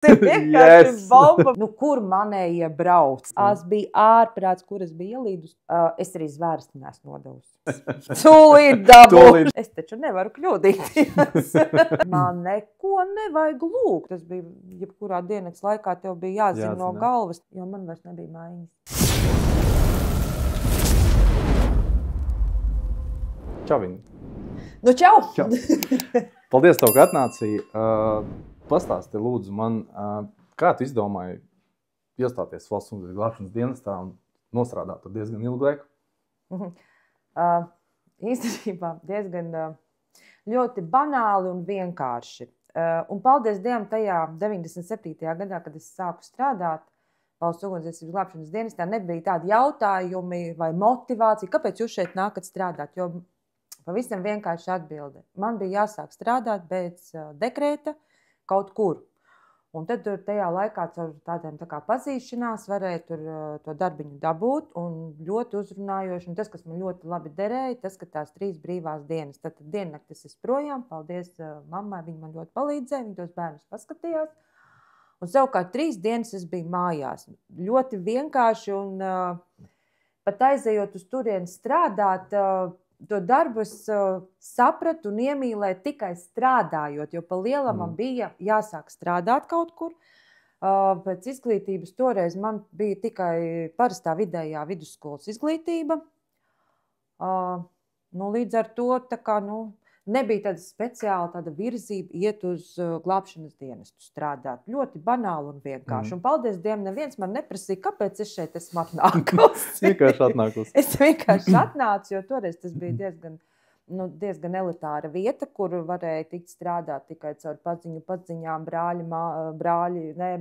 Vienkārši bomba. Nu, kur manējie brauc? Es biju ārprāts, kur es biju ielīdus. Es arī zvērsti neesmu nodevusi. Tūlīt dabūju. Es taču nevaru kļūdīties. Man neko nevajag lūgt. Tas bija, jebkurā dienas laikā tev bija jāzina no galvas, jo man vairs nebija mājiņas. Čau, Viņi. Nu, čau! Paldies tev, ka atnācīji. Pastāsti, lūdzu, man, kā tu izdomāji iestāties Valsts ugunsdzēsības glābšanas dienestā un nostrādāt tur diezgan ilgu laiku? Īstenībā diezgan ļoti banāli un vienkārši. Un paldies Dievam tajā 97. gadā, kad es sāku strādāt Valsts ugunsdzēsības glābšanas dienestā, nebija tādi jautājumi vai motivācija, kāpēc jūs šeit nākat strādāt, jo pavisam vienkārši atbilde. Man bija jāsāk strādāt pēc dekrēta kaut kur. Un tad tajā laikā caur tādiem tā kā pazīšanās varēja tur to darbiņu dabūt un ļoti uzrunājoši. Un tas, kas man ļoti labi derēja, tas, ka tās 3 brīvās dienas. Tad diennaktis es projām, paldies mammai, viņa man ļoti palīdzēja, viņa tos bērnus paskatījās. Un savukārt 3 dienas es biju mājās. Ļoti vienkārši un pat aizejot uz turieni strādāt, to darbu es sapratu un iemīlēju tikai strādājot, jo pa lielam man bija jāsāk strādāt kaut kur. Pēc izglītības toreiz man bija tikai parastā vidējā vidusskolas izglītība. Līdz ar to nebija tāda speciāla tāda virzība iet uz glābšanas dienestu strādāt. Ļoti banāli un vienkārši. Un paldies Dievam, neviens man neprasīja, kāpēc es šeit esmu atnākusi. Vienkārši atnākusi. Es vienkārši atnācu, jo toreiz tas bija diezgan elitāra vieta, kur varēja tikt strādāt tikai caur paziņām,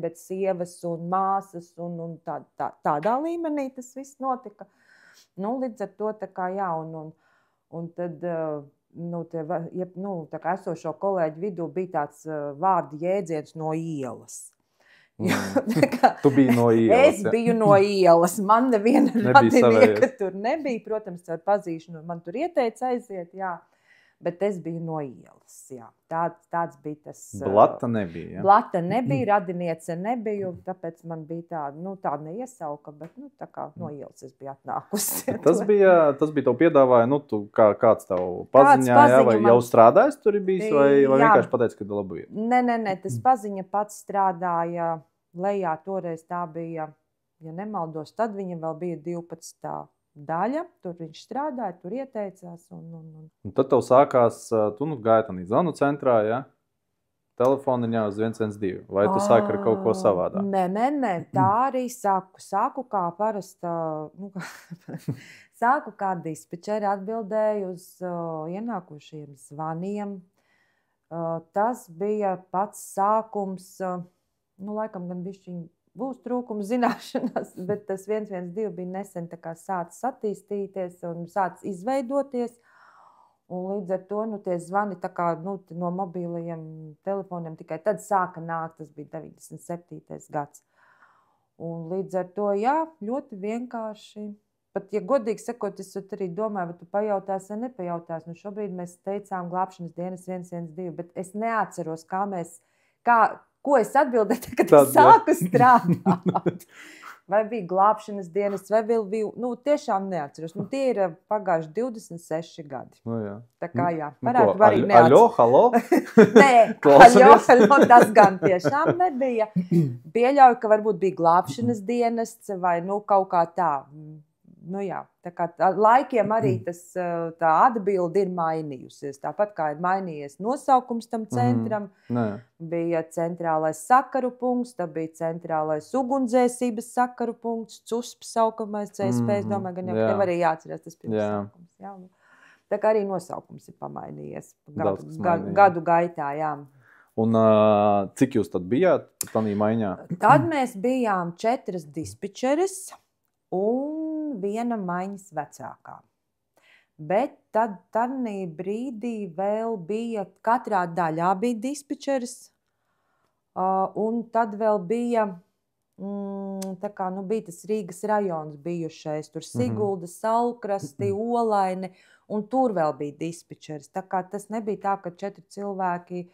bet sievas un māsas un tādā līmenī tas viss notika. Līdz ar to un tad tā kā esošo kolēģu vidū bija tāds vārdu jēdziens no ielas. Tu biji no ielas. Es biju no ielas. Man neviena radinieka tur nebija. Protams, caur pazīšanu man tur ieteica aiziet, jā. Bet es biju no ielas, jā. Tāds bija tas. Blata nebija, jā? Blata nebija, radiniece nebija, tāpēc man bija tāda neiesauka, bet tā kā no ielas es biju atnākusi. Tas bija tev piedāvāja, kāds tev paziņā, jā, vai jau strādājis tur ir bijis, vai vienkārši pateici, ka labi ir? Nē, tas paziņa pats strādāja lejā, toreiz tā bija, ja nemaldos, tad viņa vēl bija 12. daļa, tur viņš strādāja, tur ieteicās. Un tad tev sākās, tu gāji tādā zvanu centrā, jā? Telefoniņā uz 112, vai tu sāki ar kaut ko savādā? Nē, tā arī sāku kā parasta, sāku kā dispečeri, atbildēju uz ienākošiem zvaniem. Tas bija pats sākums, laikam gan bišķiņ būs trūkums zināšanās, bet tas 112 bija nesen sācis attīstīties un sācis izveidoties. Un līdz ar to tie zvani no mobilajiem telefoniem tikai tad sāka nākt, tas bija 97. gads. Un līdz ar to, jā, ļoti vienkārši. Pat, ja godīgi sakot, es arī domāju, vai tu pajautāsi vai nepajautāsi. Šobrīd mēs teicām glābšanas dienas 112, bet es neatceros, ko es atbildēju, kad es sāku strādāt. Vai bija glābšanas dienas, vai bija, tiešām neatceros. Tie ir pagājuši 26 gadi. Jā. Tā kā jā, varētu arī neatceros. Aļo, halo? Nē, aļo, tas gan tiešām nebija. Pieļauju, ka varbūt bija glābšanas dienests vai kaut kā tā. Jā, tā kā laikiem arī tā atbilde ir mainījusies. Tāpat kā ir mainījies nosaukums tam centram, bija centrālais sakaru punkts, tad bija centrālais ugunsdzēsības sakaru punkts, CUSP saukamais CSP, es domāju, gan jau tev arī jāatcerās tas pirmsaukums. Jā. Tā kā arī nosaukums ir pamainījies gadu gaitā, jā. Un cik jūs tad bijāt tādā maiņā? Tad mēs bijām 4 dispečeris un viena maiņas vecākā. Bet tad brīdī vēl bija, katrā daļā bija dispečeris, un tad vēl bija, bija tas Rīgas rajons bijušais, tur Sigulda, Saulkrasti, Olaini, un tur vēl bija dispečeris. Tā kā tas nebija tā, ka 4 cilvēki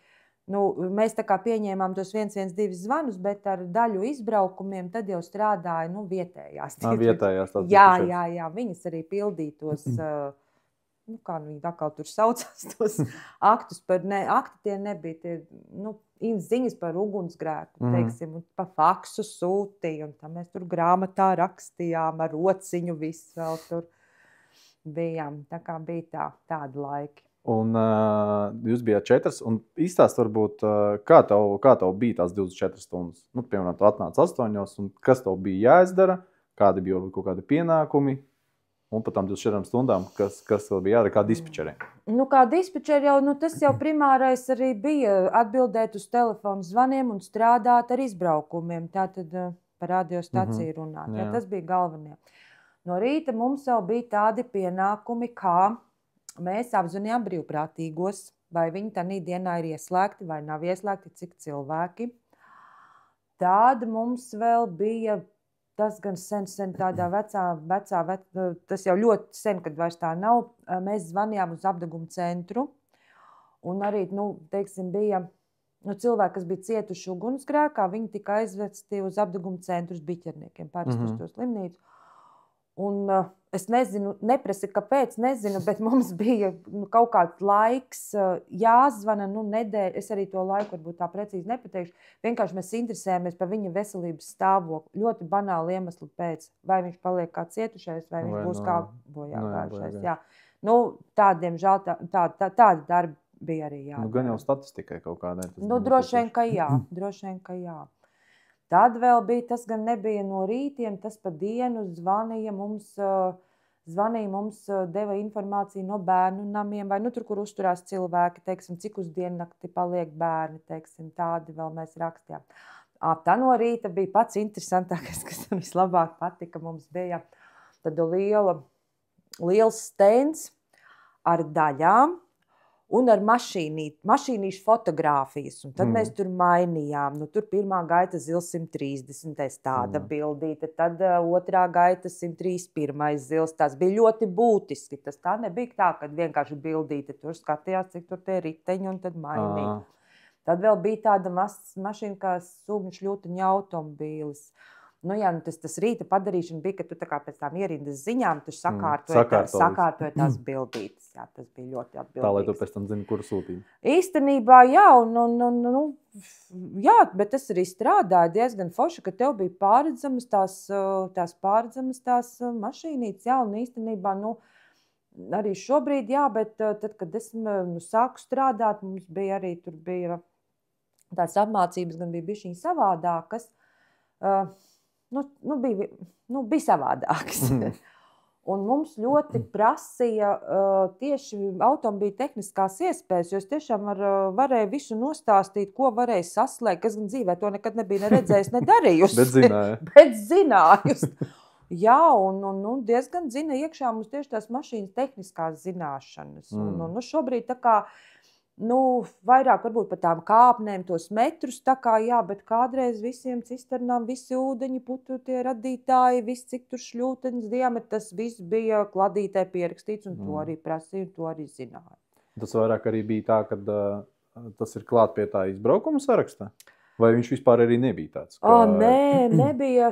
mēs tā kā pieņēmām tos 112 zvanus, bet ar daļu izbraukumiem tad jau strādāja vietējās. Vietējās tās jā, viņas arī pildīja tos, kā viņi atkal tur saucās, tos aktus akti tie nebija, tie, ziņas par ugunsgrēku, teiksim, un pa faksu sūtīja, un tā mēs tur grāmatā rakstījām ar rociņu visu vēl tur bijām. Tā kā bija tādi laiki. Un jūs bijāt 4, un izstāst varbūt, kā tev bija tās 24 stundas? Piemēram, tu atnāc 8, un kas tev bija jāizdara, kādi bija kaut kādi pienākumi, un pat tām 24 stundām, kas tev bija jādara kā dispečeriem? Kā dispečeri jau, tas jau primārais arī bija atbildēt uz telefonu zvaniem un strādāt ar izbraukumiem, tātad par radiostaciju runāt. Jā. Tas bija galvenie. No rīta mums jau bija tādi pienākumi, kā mēs apzvanījām brīvprātīgos, vai viņi tādā dienā ir ieslēgti vai nav ieslēgti, cik cilvēki. Tāda mums vēl bija, tas gan sen tādā vecā, tas jau ļoti sen, kad vairs tā nav, mēs zvanījām uz apdeguma centru, un arī, teiksim, bija cilvēki, kas bija cietuši ugunsgrēkā, viņi tika aizvesti uz apdeguma centru uz Biķerniekiem, parasti uz to slimnīcu. Un es nezinu, neprasi, kāpēc, bet mums bija kaut kāds laiks jāzvana, nedēļa, es arī to laiku varbūt tā precīzi nepateikšu, vienkārši mēs interesējamies par viņa veselības stāvokli, ļoti banāli iemesli pēc, vai viņš paliek kā cietušais, vai viņš būs kā bojāgājušais. Jā. Tādiem žēl, tādi darbi bija arī jādara. Gan jau statistikai kaut kādai. Droši vien, ka jā. Tad vēl bija, tas gan nebija no rītiem, tas pa dienu zvanīja mums, deva informāciju no bērnu namiem, vai tur, kur uzturās cilvēki, teiksim, cik uz diennakti paliek bērni, teiksim, tādi vēl mēs rakstījām. Tā no rīta bija pats interesantākais, kas man vislabāk patika, mums bija tad liels stends ar daļām, un ar mašīnīšu fotogrāfijas. Un tad mēs tur mainījām. Tur pirmā gaita zils 130, tāda bildīte. Tad otrā gaita 131 zils. Tas bija ļoti būtiski. Tas tā nebija tā, kad vienkārši bildīte. Tur skatījās, cik tur tie riteņi un tad mainīja. Tad vēl bija tāda mašīna kā Sūgņu šļūteņa automobīlis. Tas rīta padarīšana bija, ka tu tā kā pēc tām ierindas ziņām tu sakārtoji tās bildītes. Jā, tas bija ļoti atbildīgs. Tā, lai tu pēc tam zini, kuru sūtīt. Īstenībā, jā, jā, bet tas arī strādāja diezgan forši, ka tev bija pārredzamas tās mašīnītes, jā, un īstenībā, arī šobrīd, jā, bet tad, kad es sāku strādāt, mums bija arī, tur bija tās apmācības, gan bija bišķiņ savādākas, bija savādāks. Un mums ļoti prasīja tieši automobīļa tehniskās iespējas, jo es tiešām varēju visu nostāstīt, ko varēju saslēgt, kas gan dzīvē to nekad nebija redzējis, nedarījusi. Bet zinājusi. Jā, un diezgan zina iekšā mums tieši tās mašīnas tehniskās zināšanas. Un šobrīd tā kā, vairāk varbūt par tām kāpnēm, tos metrus, tā kā jā, bet kādreiz visiem cisternām, visi ūdeņi, putu tie radītāji, viss, cik tur šļūteņas diametrs, tas viss bija kladītē pierakstīts, un to arī prasīja, un to arī zināja. Tas vairāk arī bija tā, kad tas ir klāt pie tā izbraukuma sarakstā? Vai viņš vispār arī nebija tāds? Nē, nebija.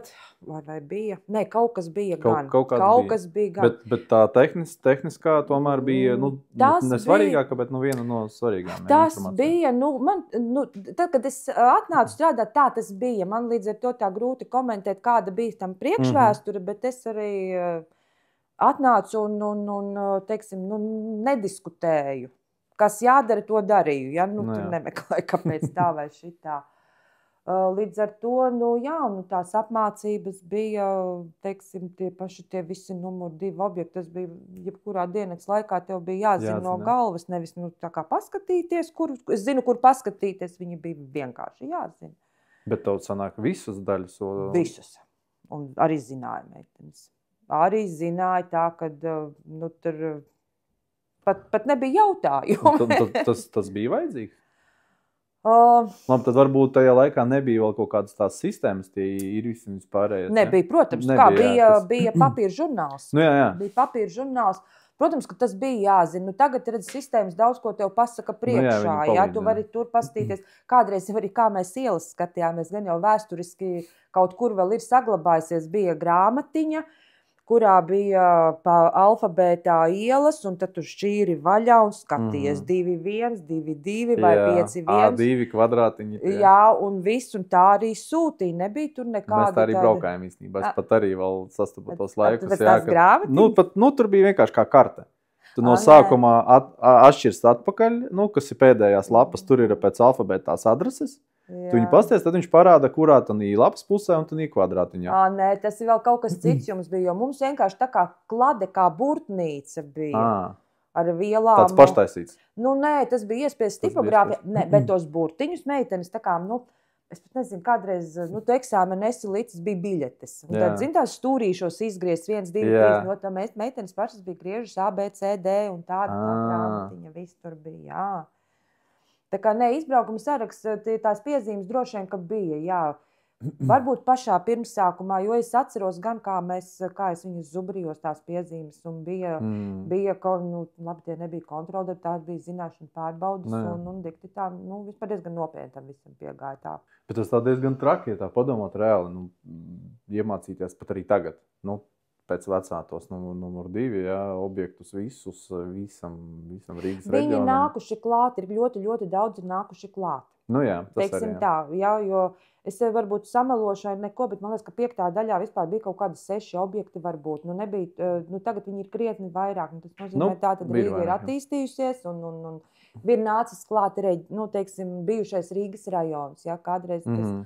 Vai bija? Nē, kaut kas bija gan. Kaut kas bija gan. Bet tā tehniskā tomēr bija, nesvarīgāka, bet viena no svarīgām. Tas bija, tad, kad es atnācu strādāt, tā tas bija. Man līdz ar to tā grūti komentēt, kāda bija tam priekšvēsture, bet es arī atnācu un teiksim, nediskutēju. Kas jādara, to darīju. Ja? Tur nemeklēju, kāpēc tā vai šitā. Līdz ar to, tās apmācības bija, teiksim, tie visi numur 2 objekti. Tas bija, jebkurā dienas laikā tev bija jāzina no galvas, nevis tā kā paskatīties, es zinu, kur paskatīties, viņi bija vienkārši jāzina. Bet tev sanāk visas daļas? Visas. Un arī zināja meitenes. Arī zināja tā, ka tur pat nebija jautājumu. Tas bija vajadzīgs? Labi, tad varbūt tajā laikā nebija vēl kaut kādas tās sistēmas, tie ir vispārējais. Nebija, protams, bija papīra žurnāls. Jā. Bija papīra žurnāls. Protams, ka tas bija jāzina. Nu, tagad, redz, sistēmas daudz ko tev pasaka priekšā. Tu vari tur pastīties. Kādreiz arī, kā mēs ielas skatījāmies, gan jau vēsturiski kaut kur vēl ir saglabājusies, bija grāmatiņa, kurā bija pa alfabētā ielas, un tad tu šķīri vaļā un skaties 2-1, 2-2 vai 5-1. A2 kvadrātiņi. Jā, un viss, un tā arī sūtīja. Nebija tur nekāda. Mēs tā arī braukājām īstenībā. Es pat arī vēl sastapu tos laikus. Tās grāmatiņas? Tur bija vienkārši kā karte. Tu no sākumā atšķirst atpakaļ, kas ir pēdējās lapas, tur ir pēc alfabēta tās adreses. Tu viņu pasties, tad viņš parāda, kurā tanī lapas pusē un tanī kvadrātiņā. Nē, tas ir vēl kaut kas cits jums bija, jo mums vienkārši tā kā klade, kā burtnīca bija. Ar vielām. Tāds paštaisīts. Nē, tas bija iespējas tipogrāfija. Nē, bet tos burtiņus meitenes tā kā, es pat nezinu, kādreiz, tu eksāmeni esi licis, bija biļetes. Un tad, tās stūrīšos izgriezt 1, 2, 3, no tā meitenes pašas bija griežas A, B, C, D un tāda grāmatiņa, viss tur bija, jā. Tā kā izbraukuma saraksts, tās piezīmes droši vien, ka bija, jā. Varbūt pašā pirmsākumā, jo es atceros gan, kā es viņus zubrijos tās piezīmes, un bija labi, tie nebija kontroli, tās bija zināšana pārbaudas, un dikti tā, vispār diezgan nopietni tam visam piegāja tā. Bet tas tā diezgan traki, ja tā padomāt reāli, iemācīties pat arī tagad, pēc vecātos numur 2, objektus visus, visam Rīgas reģionam. Viņi nākuši klāt, ir ļoti, ļoti daudz nākuši klāt. Tas teiksim arī. Tā, jo es varbūt samelošu vai neko, bet man liekas, ka 5. daļā vispār bija kaut kādi 6 objekti varbūt. Tagad viņi ir krietni vairāk. Tas nozīmē, tā tad Rīga ir attīstījusies un ir nācis klāt arī, bijušais Rīgas rajons, kādreiz tas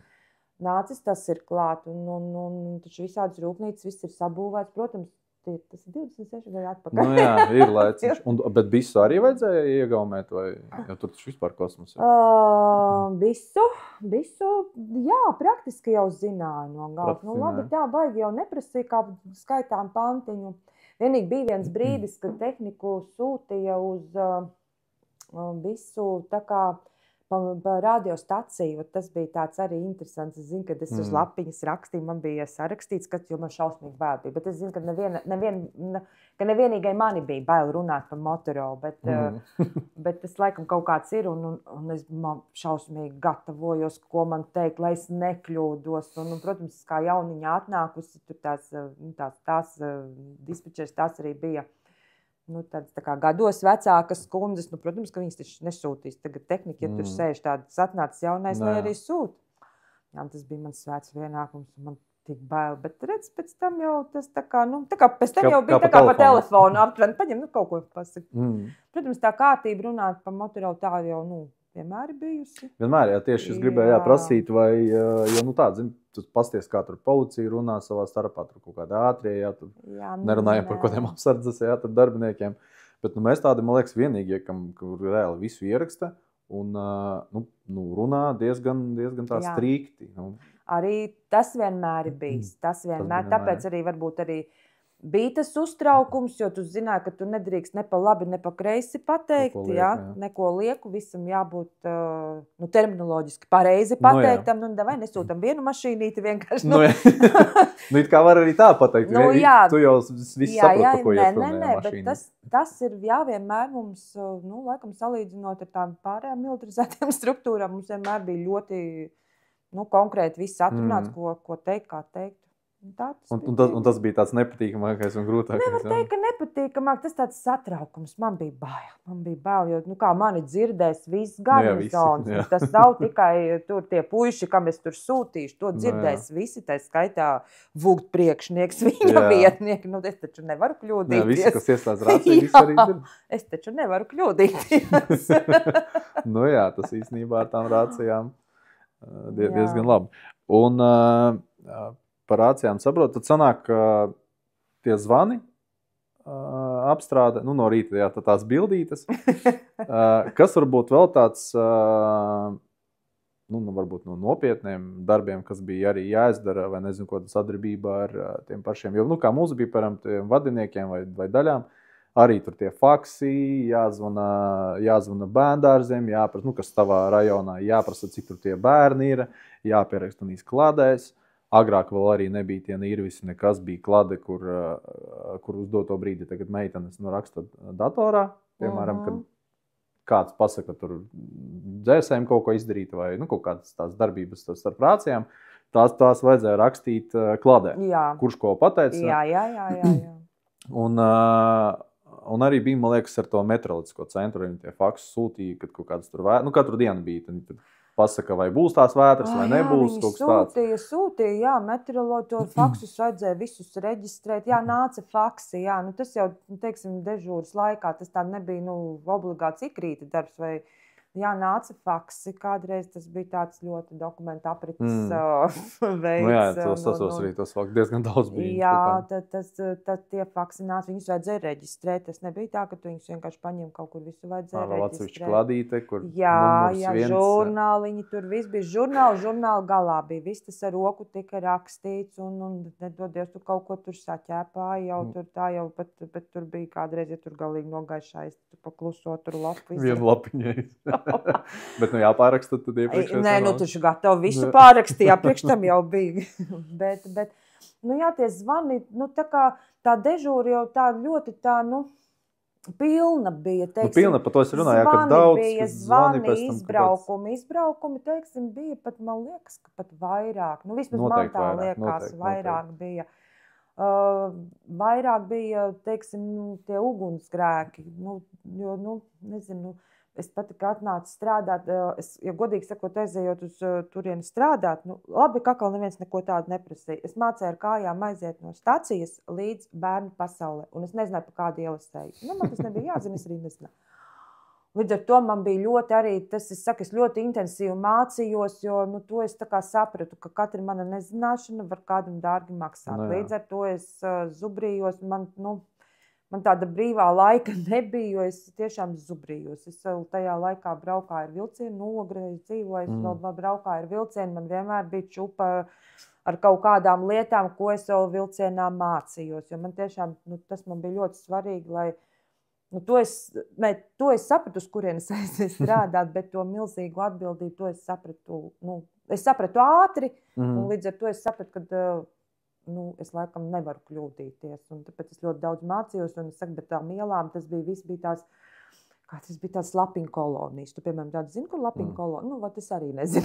nācis, tas ir klāt, un taču visādas rūpnīcas, viss ir sabūvēts, protams, tas ir 26 gadu atpakaļ. Ir laiciņš. Bet bisu arī vajadzēja iegaumēt, vai tur taču vispār kosmos ir? Bisu, jā, praktiski jau zināja no galvas. Labi, tā baigi jau neprasīja, kā skaitām pantiņu. Vienīgi bija viens brīdis, kad tehniku sūtīja uz bisu, tā kā pa radiostaciju, tas bija tāds arī interesants. Es zinu, kad es uz lapiņas rakstīju, man bija sarakstīts, jo man šausmīgi bail bija. Bet es zinu, ka nevienīgai mani bija bail runāt par Motorola, bet tas laikam kaut kāds ir, un es šausmīgi gatavojos, ko man teikt, lai es nekļūdos. Protams, kā jauniņa atnākusi, tur tās dispečers, tās arī bija. Tādas tā kā gados vecākas kundzes, protams, ka viņas taču nesūtīs. Tagad tehnika, ja tur sēž tāds atnācis jaunais, lai arī sūt. Jā, tas bija mans svēts pienākums, un man tik bail. Bet redz, pēc tam jau tas tā kā, pēc tam jau bija tā kā pa telefonu aptuveni. Paņem, kaut ko pasaka. Protams, tā kārtība runāt par Motorola tā jau, vienmēr ir bijusi. Vienmēr, tieši es gribēju prasīt, vai, tu pasties, kā tur policija runā savā starpā, tur kaut kādā ātrie, tur nerunājam par kaut kādiem apsardzes, tur darbiniekiem. Bet mēs tādi, man liekas, vienīgie, kur reāli visu ieraksta un runā diezgan tā strikti. Arī tas vienmēr ir bijis. Tāpēc arī varbūt arī bija tas uztraukums, jo tu zināji, ka tu nedrīkst ne pa labi, ne pa kreisi pateikt, neko lieku, visam jābūt terminoloģiski pareizi pateiktam, davai nesūtam vienu mašīnīti vienkārši. It kā var arī tā pateikt, tu jau viss saprot, pa ko iet runājā mašīna. Bet tas ir vienmēr mums, laikam salīdzinot ar tām pārējām militarizētām struktūrām, mums vienmēr bija ļoti konkrēti viss atrunāts, ko teikt, kā teikt. Un tas bija tāds nepatīkamākais un grūtākais. Nevar teikt, ka nepatīkamāk, tas tāds satraukums. Man bija bail, jo, kā mani dzirdēs viss garnizons. Tas nav tikai tur tie puiši, kam es tur sūtīšu, to dzirdēs visi, tā skaitā vūgt priekšnieks, viņa vietnieki. Es taču nevaru kļūdīties. Visi, kas ieslēdz rāciju, visi arī dzird. Es taču nevaru kļūdīties. Tas īstenībā ar tām rācijām diezgan labi. Un par rācijām saprot, tad sanāk, ka tie zvani apstrāde, no rīta, tās bildītes, kas varbūt vēl tāds, varbūt no nopietniem darbiem, kas bija arī jāizdara, vai nezinu, ko sadarbībā ar tiem pašiem, jo, kā mums bija, piemēram, tiem vadiniekiem vai daļām, arī tur tie faksi, jāzvana bērndārziem, jāprasa, kas tavā rajonā, jāprasa, cik tur tie bērni ir, jāpieraksta un izklādēs. agrāk vēl arī nebija tie nirvisi, nekas bija klade, kur uz doto brīdi tagad meitenes raksta datorā, piemēram, kad kāds pasaka, tur dzēsēm kaut ko izdarīt vai kaut kādas tās darbības starp rācijām, tās vajadzēja rakstīt kladē. Jā. Kurš ko pateica. Jā. Un arī bija, man liekas, ar to meteoroloģisko centru, viņi tie faksus sūtīja, kad kaut kāds tur katru dienu bija, tad pasaka, vai būs tās vētras, vai nebūs. Sūtīja, jā, meteoroloģu faksus vajadzēja visus reģistrēt, jā, nāca faksi, jā, tas jau, teiksim, dežūras laikā, tas tā nebija, obligāts ikrīta darbs, vai, jā, nāca faksi, kādreiz tas bija tāds ļoti dokumentu aprites veids. Jā, tos arī tos faktus diezgan daudz bija. Jā, tad tie faksi nāca, viņus vajadzēja reģistrēt, tas nebija tā, ka tu viņus vienkārši paņem kaut kur, visu vajadzēja reģistrēt. Atsevišķi kladīte, kur jā, žurnāliņi, tur viss bija žurnāli galā bija, viss tas ar roku tika rakstīts, un nedodies, tu kaut ko tur saķēpāji, jau tur tā jau, bet tur bija kādreiz, ja tur galīgi nogaišais, tu pakluso tur lapu. Vienu lapiņai. Bet, jāpāraksta tad iepriekšējais. Nē, tu gatavi visu pārakstīja, priekš tam jau bija. bet, jā, tie zvani, tā kā tā dežūra jau tā ļoti tā, pilna bija, teiksim. Pilna, par to es runāju, ka daudz bija, zvani, izbraukumi, teiksim, bija pat, man liekas, ka pat vairāk. Vismaz man tā liekas, vairāk bija. Vairāk bija, teiksim, tie ugunsgrēki, jo, nezinu, es pat, kā atnācu strādāt, ja godīgi sakot, aizējot uz turieni strādāt, labi, ka atkal neviens neko tādu neprasīja. Es mācēju ar kājām aiziet no stacijas līdz bērnu pasaulē, un es nezināju, pa kādu ielu es eju. Man tas nebija jāzina, es arī nezināju. Līdz ar to man bija ļoti arī, es ļoti intensīvi mācījos, jo, to es tā kā sapratu, ka katra mana nezināšana var kādam dārgi maksāt. Līdz ar to es zubrījos, man tāda brīvā laika nebija, jo es tiešām zubrījos. Es vēl tajā laikā braukāju ar vilcienu, Ogreiz dzīvoju, es vēl braukāju ar vilcienu, man vienmēr bija čupa ar kaut kādām lietām, ko es vēl vilcienā mācījos. Jo man tiešām, tas man bija ļoti svarīgi, lai, to es sapratu, uz kurienes es strādāt, bet to milzīgu atbildību, to es sapratu ātri, un līdz ar to es sapratu, ka es laikam nevaru kļūdīties, un tāpēc es ļoti daudz mācījos, un es saku, bet tām ielām tas bija tās lapiņu kolonijas. Tu, piemēram, tādu zini, kur lapiņu kolonija? Es arī nezinu.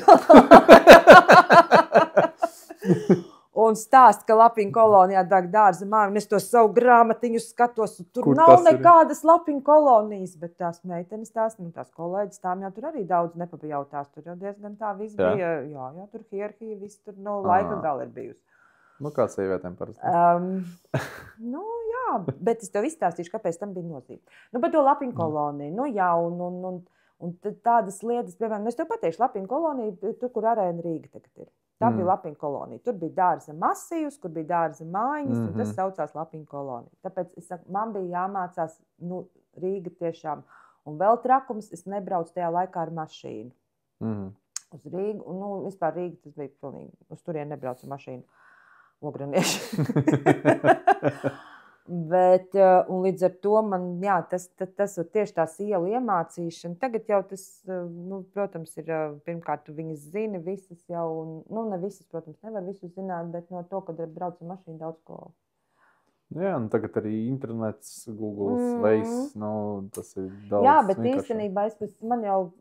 Un stāst, ka lapiņu kolonijā deg dārza māja, un es to savu grāmatiņu skatos, tur kur nav nekādas lapiņu kolonijas, bet tās meitenes, tās kolēģis, tām jau tur arī daudz nepajautās, tur jau diezgan tā viss bija, jā, tur hierarhija, viss tur no laika gala ir bijusi. Kā sievietēm parasti? Jā, bet es tev izstāstīšu, kāpēc tam bija nozīme. Par to lapiņu koloniju. Jā, un tādas lietas, piemēram, es tev pateikšu, lapiņu kolonija, tur, kur Arēna Rīga tagad ir. Tā bija lapiņu kolonija. Tur bija dārza masīvs, kur bija dārza mājiņas, un tas saucās lapiņu kolonija. Tāpēc es saku, man bija jāmācās Rīga tiešām. Un vēl trakums, es nebraucu tajā laikā ar mašīnu. Uz Rīgu, un vispār Rīga tas bija pilnīgi, uz turien nebraucu ar mašīnu. Ogranieši. Bet, un līdz ar to man, jā, tas ir tieši tās ielu iemācīšana. Tagad jau tas, protams, ir, pirmkārt, tu viņas zini visas jau, un ne visas, protams, nevar visus zināt, bet no to, kad brauc ar mašīnu daudz ko. Jā, tagad arī internets, Google, Waze, tas ir daudz. Jā, bet īstenībā man jau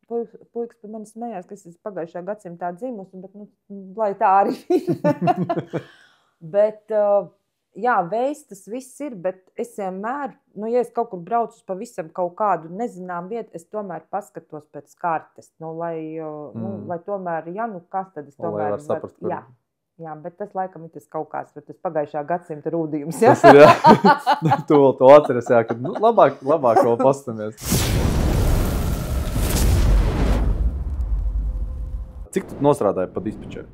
puikas par mani smējās, ka es esmu pagājušā gadsimtā dzimusi, bet, lai tā arī ir. Bet, jā, Waze tas viss ir, bet es vienmēr, ja es kaut kur braucu uz pavisam kaut kādu nezinām vietu, es tomēr paskatos pēc kartes, lai tomēr, kas tad es tomēr... Lai var saprast, kur... Jā, bet tas laikam ir tas kaut kāds, tas pagājušā gadsimta rūdījums. Tas ir, jā. Tu atceries, jā, kad labāk vēl pastamies. Cik tu nostrādāji pa dispečeri?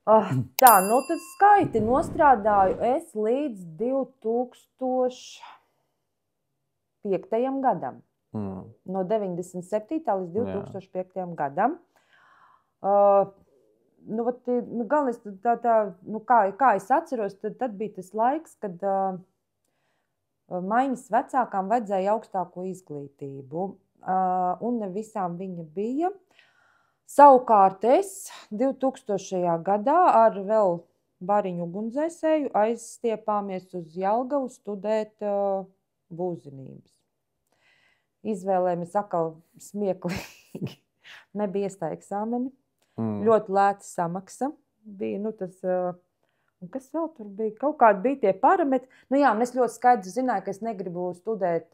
Tā, tad skaiti nostrādāju es līdz 2005. gadam. No 97. līdz 2005. gadam. Galvenais, kā es atceros, tad bija tas laiks, kad maiņas vecākām vajadzēja augstāko izglītību. Un ne visām viņa bija. Savukārt es 2000. gadā ar vēl Bariņu ugunsdzēsēju aizstiepāmies uz Jelgavu studēt būvzinības. Izvēlējamies atkal smieklīgi. Nebija iestāja eksāmeni. Ļoti lēta samaksa. Bija, tas, un kas vēl tur bija? Kaut kādi bija tie parametri. Un es ļoti skaidri zināju, ka es negribu studēt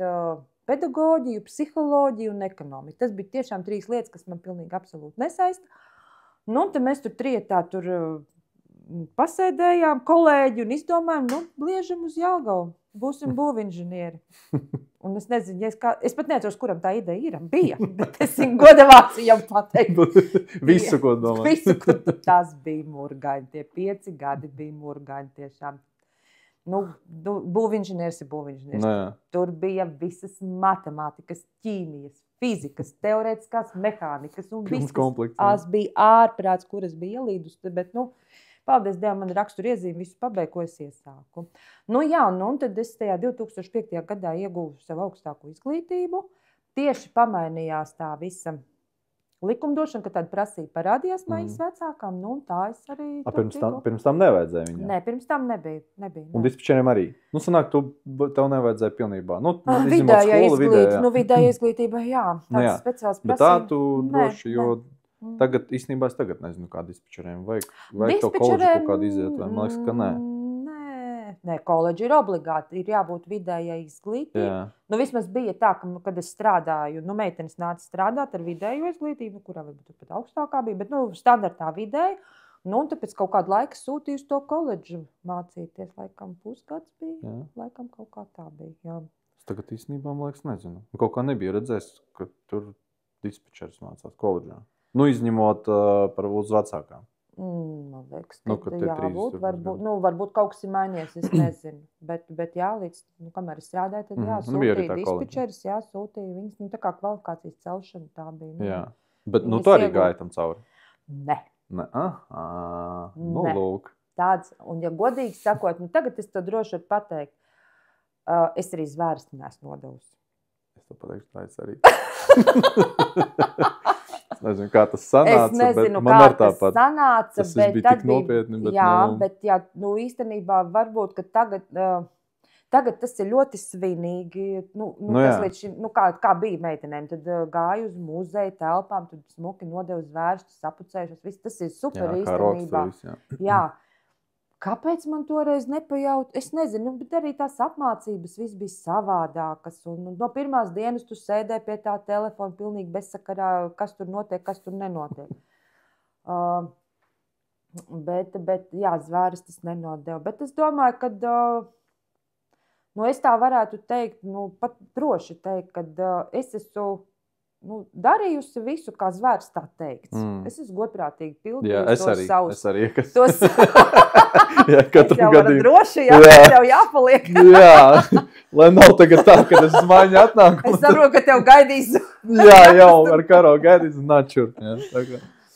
pedagoģiju, psiholoģiju un ekonomiku. Tas bija tiešām 3 lietas, kas man pilnīgi absolūti nesaista. Un tad mēs tur trietā pasēdējām kolēģi un izdomājām, bliežam uz Jelgavu, būsim būvinženieri. Un es nezinu, es pat neatceros, kuram tā ideja ir. Bija, bet es viņu godavācu jau pateikt. Visu, ko domāju. Visu, ko tas bija murgaini. Tie 5 gadi bija murgaini tiešām. Būvinženieris ir būvinženieris. Tur bija visas matemātikas, ķīmijas, fizikas, teorētiskās mehānikas un viss. Tas bija ārprāts, kuras bija ielīdus, bet, paldies Dievam, man rakstura iezīme visu pabeigtu, ko es iesāku. Un tad es tajā 2005. gadā ieguvu savu augstāko izglītību. Tieši pamainījās tā visa likumdošana, ka tāda prasība parādījās mājas vecākām. Tā es arī... Pirms tam nevajadzēja viņam? Nē, pirms tam nebija. Un dispečeriem arī? Sanāk, tev nevajadzēja pilnībā? Vidējā izglītība, jā. Tāds speciāls prasība. Bet tā tu droši, jo... Tagad, īstenībā, es nezinu, kā dispečeriem vajag to koledžu kaut kādu iziet, vai man liekas, ka nē. Nē, koledži ir obligāti, ir jābūt vidējai izglītībai. Vismaz bija tā, ka, kad es strādāju, meitenes nāca strādāt ar vidējo izglītību, kurā varbūt pat augstākā bija, bet, standartā vidēji. Un tad pēc kaut kāda laika sūtīju uz to koledžu mācīties, laikam pusgads bija, laikam kaut kā tā bija, jā. Es tagad īstenībā, man liekas, nezinu. Kaut kā nebija redzējis, ka tur dispečers mācās koledžā. Izņemot uz vecākām. Man liekas, jābūt. Varbūt kaut kas ir mainījies, es nezinu. Bet jā, līdz, kamēr es strādāju, tad sūtīja dispečeris, sūtīja viņas, tā kā kvalifikācijas celšana tā bija. Jā, bet tu arī gāji tam cauri? Nē. Lūk. Tāds, un ja godīgi sakot, tagad es to droši varu pateikt, es arī zvērsti neesmu nodevusi. Es to pateikšu, tā es arī. Es nezinu, kā tas sanāca, bet man ar tāpat. Tas bija tik nopietni, bet īstenībā varbūt, ka tagad tas ir ļoti svinīgi. Tas līdz šim, kā bija meitenēm, tad gāju uz muzeju telpām, tad smuki nodevu zvērstus, sapucējušos, viss tas ir super īstenībā. Jā. Kāpēc man toreiz nepajaut? Es nezinu, bet arī tās apmācības viss bija savādākas. Un no pirmās dienas tu sēdēji pie tā telefona pilnīgi bezsakarā, kas tur notiek, kas tur nenotiek. Bet jā, zvērstus nenodeva. Bet es domāju, ka es tā varētu teikt, pat droši teikt, ka es esmu darījusi visu, kā zvērs tā teikts. Es esmu godprātīgi pildījusi savus. Es arī. Jā, katru gadījumu. Droši, tev jāpaliek. Jā, lai nav tagad tā, kad es uz mājiņu atnāku. Es saprotu, ka tev gaidīs. Jā, jau ar karo gaidīs un nāčur.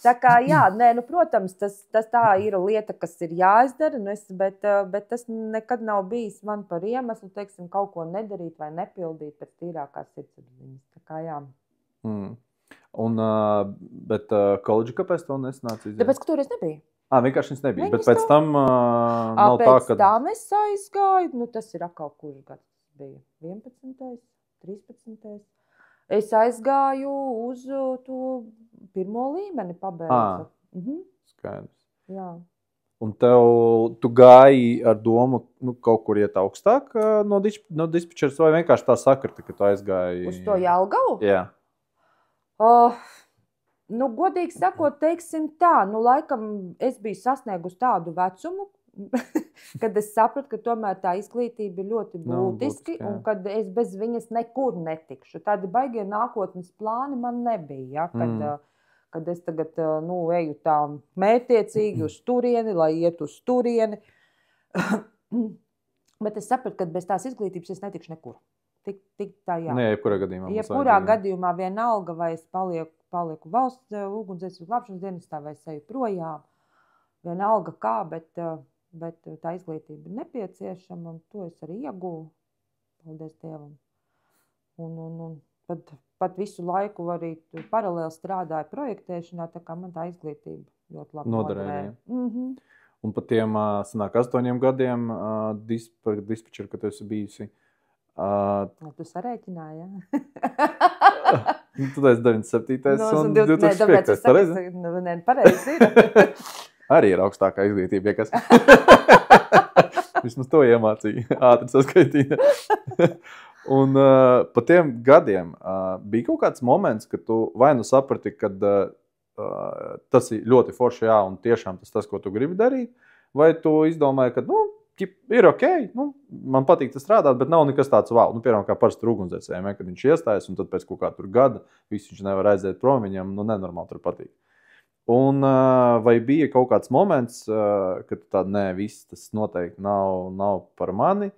Tā kā, jā, protams, tas tā ir lieta, kas ir jāizdara, bet tas nekad nav bijis man par iemeslu, teiksim, kaut ko nedarīt vai nepildīt pēc tīrākās sirdsapziņas. Tā kā, jā. Bet koledžu kāpēc to nesanāca izdarīt? Tāpēc, ka toreiz nebija. Vienkārši viņas nebija, bet pēc tam nav tā, ka... Pēc tam es aizgāju, tas ir atkal kurš gads bija, 11. 13. Es aizgāju uz to pirmo līmeni pabeidzu. Skaidrs. Jā. Un tu gāji ar domu kaut kur iet augstāk no dispečeras vai vienkārši tā sakrita, ka tu aizgāji... Uz to Jelgavu? Jā. Godīgi sakot, teiksim tā, laikam es biju sasniegusi tādu vecumu, kad es sapratu, ka tomēr tā izglītība ir ļoti būtiski un kad es bez viņas nekur netikšu. Tādi baigie nākotnes plāni man nebija, kad es tagad eju tā mērķtiecīgi uz turieni, lai iet uz turieni. Bet es sapratu, ka bez tās izglītības es netikšu nekur. Tik tā, jā. Nē, jebkurā gadījumā. Jebkurā gadījumā vienalga, vai es palieku valsts ugunsdzēsības glābšanas dienestā, vai es eju projām. Vienalga kā, bet tā izglītība ir nepieciešama, un to es arī ieguvu. Paldies Dievam. Un pat visu laiku arī paralēli strādāju projektēšanā, tā kā man tā izglītība ļoti labi noderēja. Un pat tiem, sanāk, 8 gadiem dispečeri, kad tu esi bijusi. Tu sarēķināji, ja? Tu esi 97. un 2005. Tāpēc es saku, pareizi ir. Arī ir augstākā izglītība, ja kas. Vismaz to iemācīja, ātri saskaitīt. Un pa tiem gadiem bija kaut kāds moments, kad tu vai nu saprati, kad tas ir ļoti forši, jā, un tiešām tas, ko tu gribi darīt, vai tu izdomāji, ka, ir ok, man patīk tas strādāt, bet nav nekas tāds wow. Piemēram, kā parasti ugunsdzēsējiem, kad viņš iestājas, un tad pēc kaut kā tur gada visu viņš nevar aiziet prom, viņam, nenormāli tur patīk. Un vai bija kaut kāds moments, kad tu tāda, nē, viss tas noteikti nav par mani,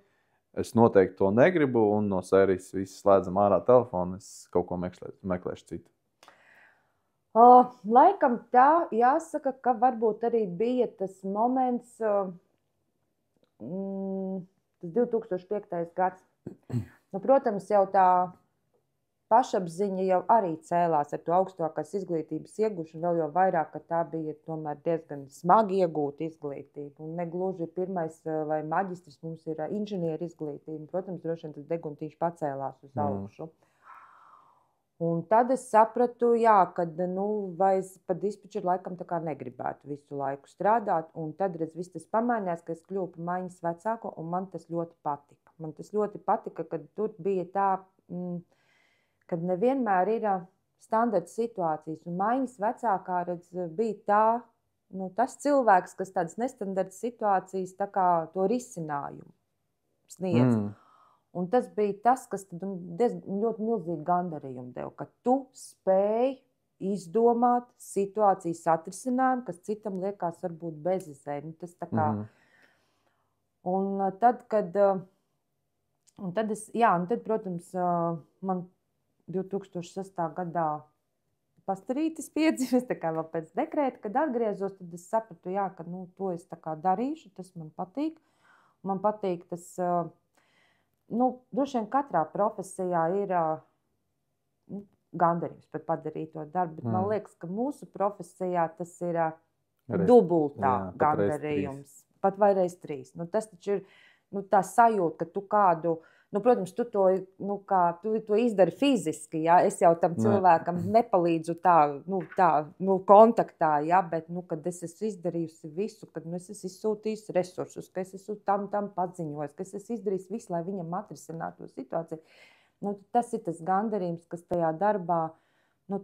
es noteikti to negribu, un no sērijas viss slēdzam ārā telefonu, es kaut ko meklēšu citu. Laikam tā jāsaka, ka varbūt arī bija tas moments, tas 2005. gads. Protams, jau tā pašapziņa jau arī cēlās ar to augstākās izglītības iegūšanu, vēl jau vairāk, ka tā bija tomēr diezgan smagi iegūta izglītība. Un negluži pirmais vai maģistrs mums ir inženieru izglītība. Protams, droši vien tas deguntīši pacēlās uz augšu. Un tad es sapratu, jā, kad, vai es pa dispečeru laikam tā kā negribētu visu laiku strādāt. Un tad, viss tas pamainījās, ka es kļuvu par maiņas vecāko, un man tas ļoti patika. Man tas ļoti patika, kad tur bija tā, kad nevienmēr ir standarta situācijas. Un maiņas vecākā, bija tā, tas cilvēks, kas tādas nestandarta situācijas tā kā to risinājumu sniedz. Un tas bija tas, kas ļoti milzīgi gandarījumu deva, ka tu spēj izdomāt situācijas atrisinājumu, kas citam liekas varbūt bezizēja. Tas tā kā. Un tad, protams, man 2006. gadā pastarītis piedzimis, tā kā vēl pēc dekrēta, kad atgriezos, tad es sapratu, jā, ka to es tā kā darīšu, tas man patīk. Man patīk tas... droši vien katrā profesijā ir gandarījums par padarīto darbu, bet man liekas, ka mūsu profesijā tas ir dubultā gandarījums. Pat vai reiz 3. Tas taču ir tā sajūta, ka tu kādu, protams, tu to izdari fiziski, ja? Es jau tam cilvēkam nepalīdzu tā kontaktā, ja? Bet, kad es esmu izdarījusi visu, kad es esmu izsūtījusi resursus, ka es esmu tam paziņojis, ka es esmu izdarījis visu, lai viņam atrisinātu situāciju. Tas ir tas gandarījums, kas tajā darbā,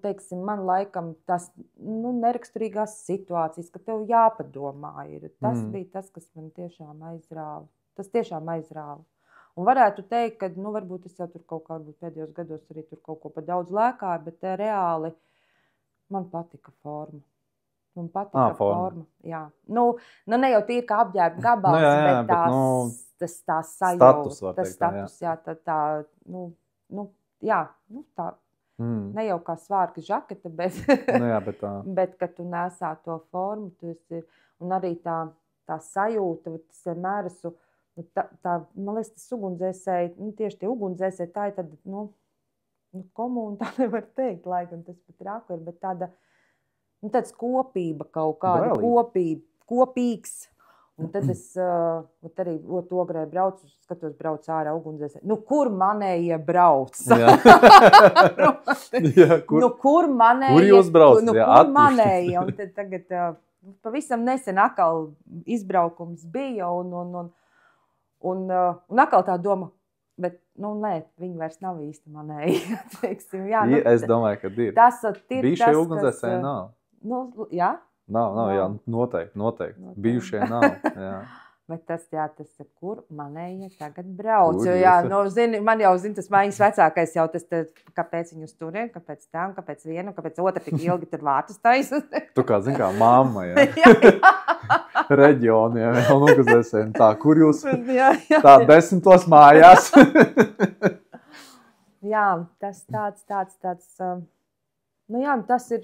teiksim, man laikam tas, neraksturīgās situācijas, ka tev jāpadomā ir. Tas bija tas, kas man tiešām aizrāva. Tas tiešām aizrāva. Un varētu teikt, ka varbūt es jau tur kaut kā pēdējos gados arī tur kaut ko pa daudz lēkāju, bet reāli man patika forma. Man patika forma. Jā. Ne jau tīri kā apģērba gabals, bet tā sajūta. Tas status, jā. Tā. Ne jau kā svārka žaketa, bet kad tu nesā to formu, un arī tā sajūta, tas vienmēr esmu. Man liekas, tas ugunsdzēsēji, tieši tie ugunsdzēsēji, tā ir tāda, komūna, tā nevar teikt, laikam tas pat rāku ir, bet tāds kopība kaut kāda, kopīgs. Un tad es arī Ogrē braucu, skatos, brauc ārā ugunsdzēsēji. Kur manējie brauc? Kur manējie? Kur jūs brauc? Kur manējie? Un tad tagad pavisam nesen atkal izbraukums bija un atkal tā doma, bet, nē, viņi vairs nav īsti manēji. Es domāju, ka ir. Bijušie ugunsdzēsēji nav. Jā? Nav, jā, noteikti. Bijušie nav, jā. Bet tas kur manējie tagad brauc. Man jau zina, tas maiņas vecākais jau tas, kāpēc viņus turien, kāpēc tam, kāpēc vienu, kāpēc otru tik ilgi tur vārtus taisa. Tu kā zini, kā mamma, jā. Reģioniem, un ugunsdzēsējiem. Tā, kur jūs? Tā 10 mājās. Jā, tas tāds. Tas ir,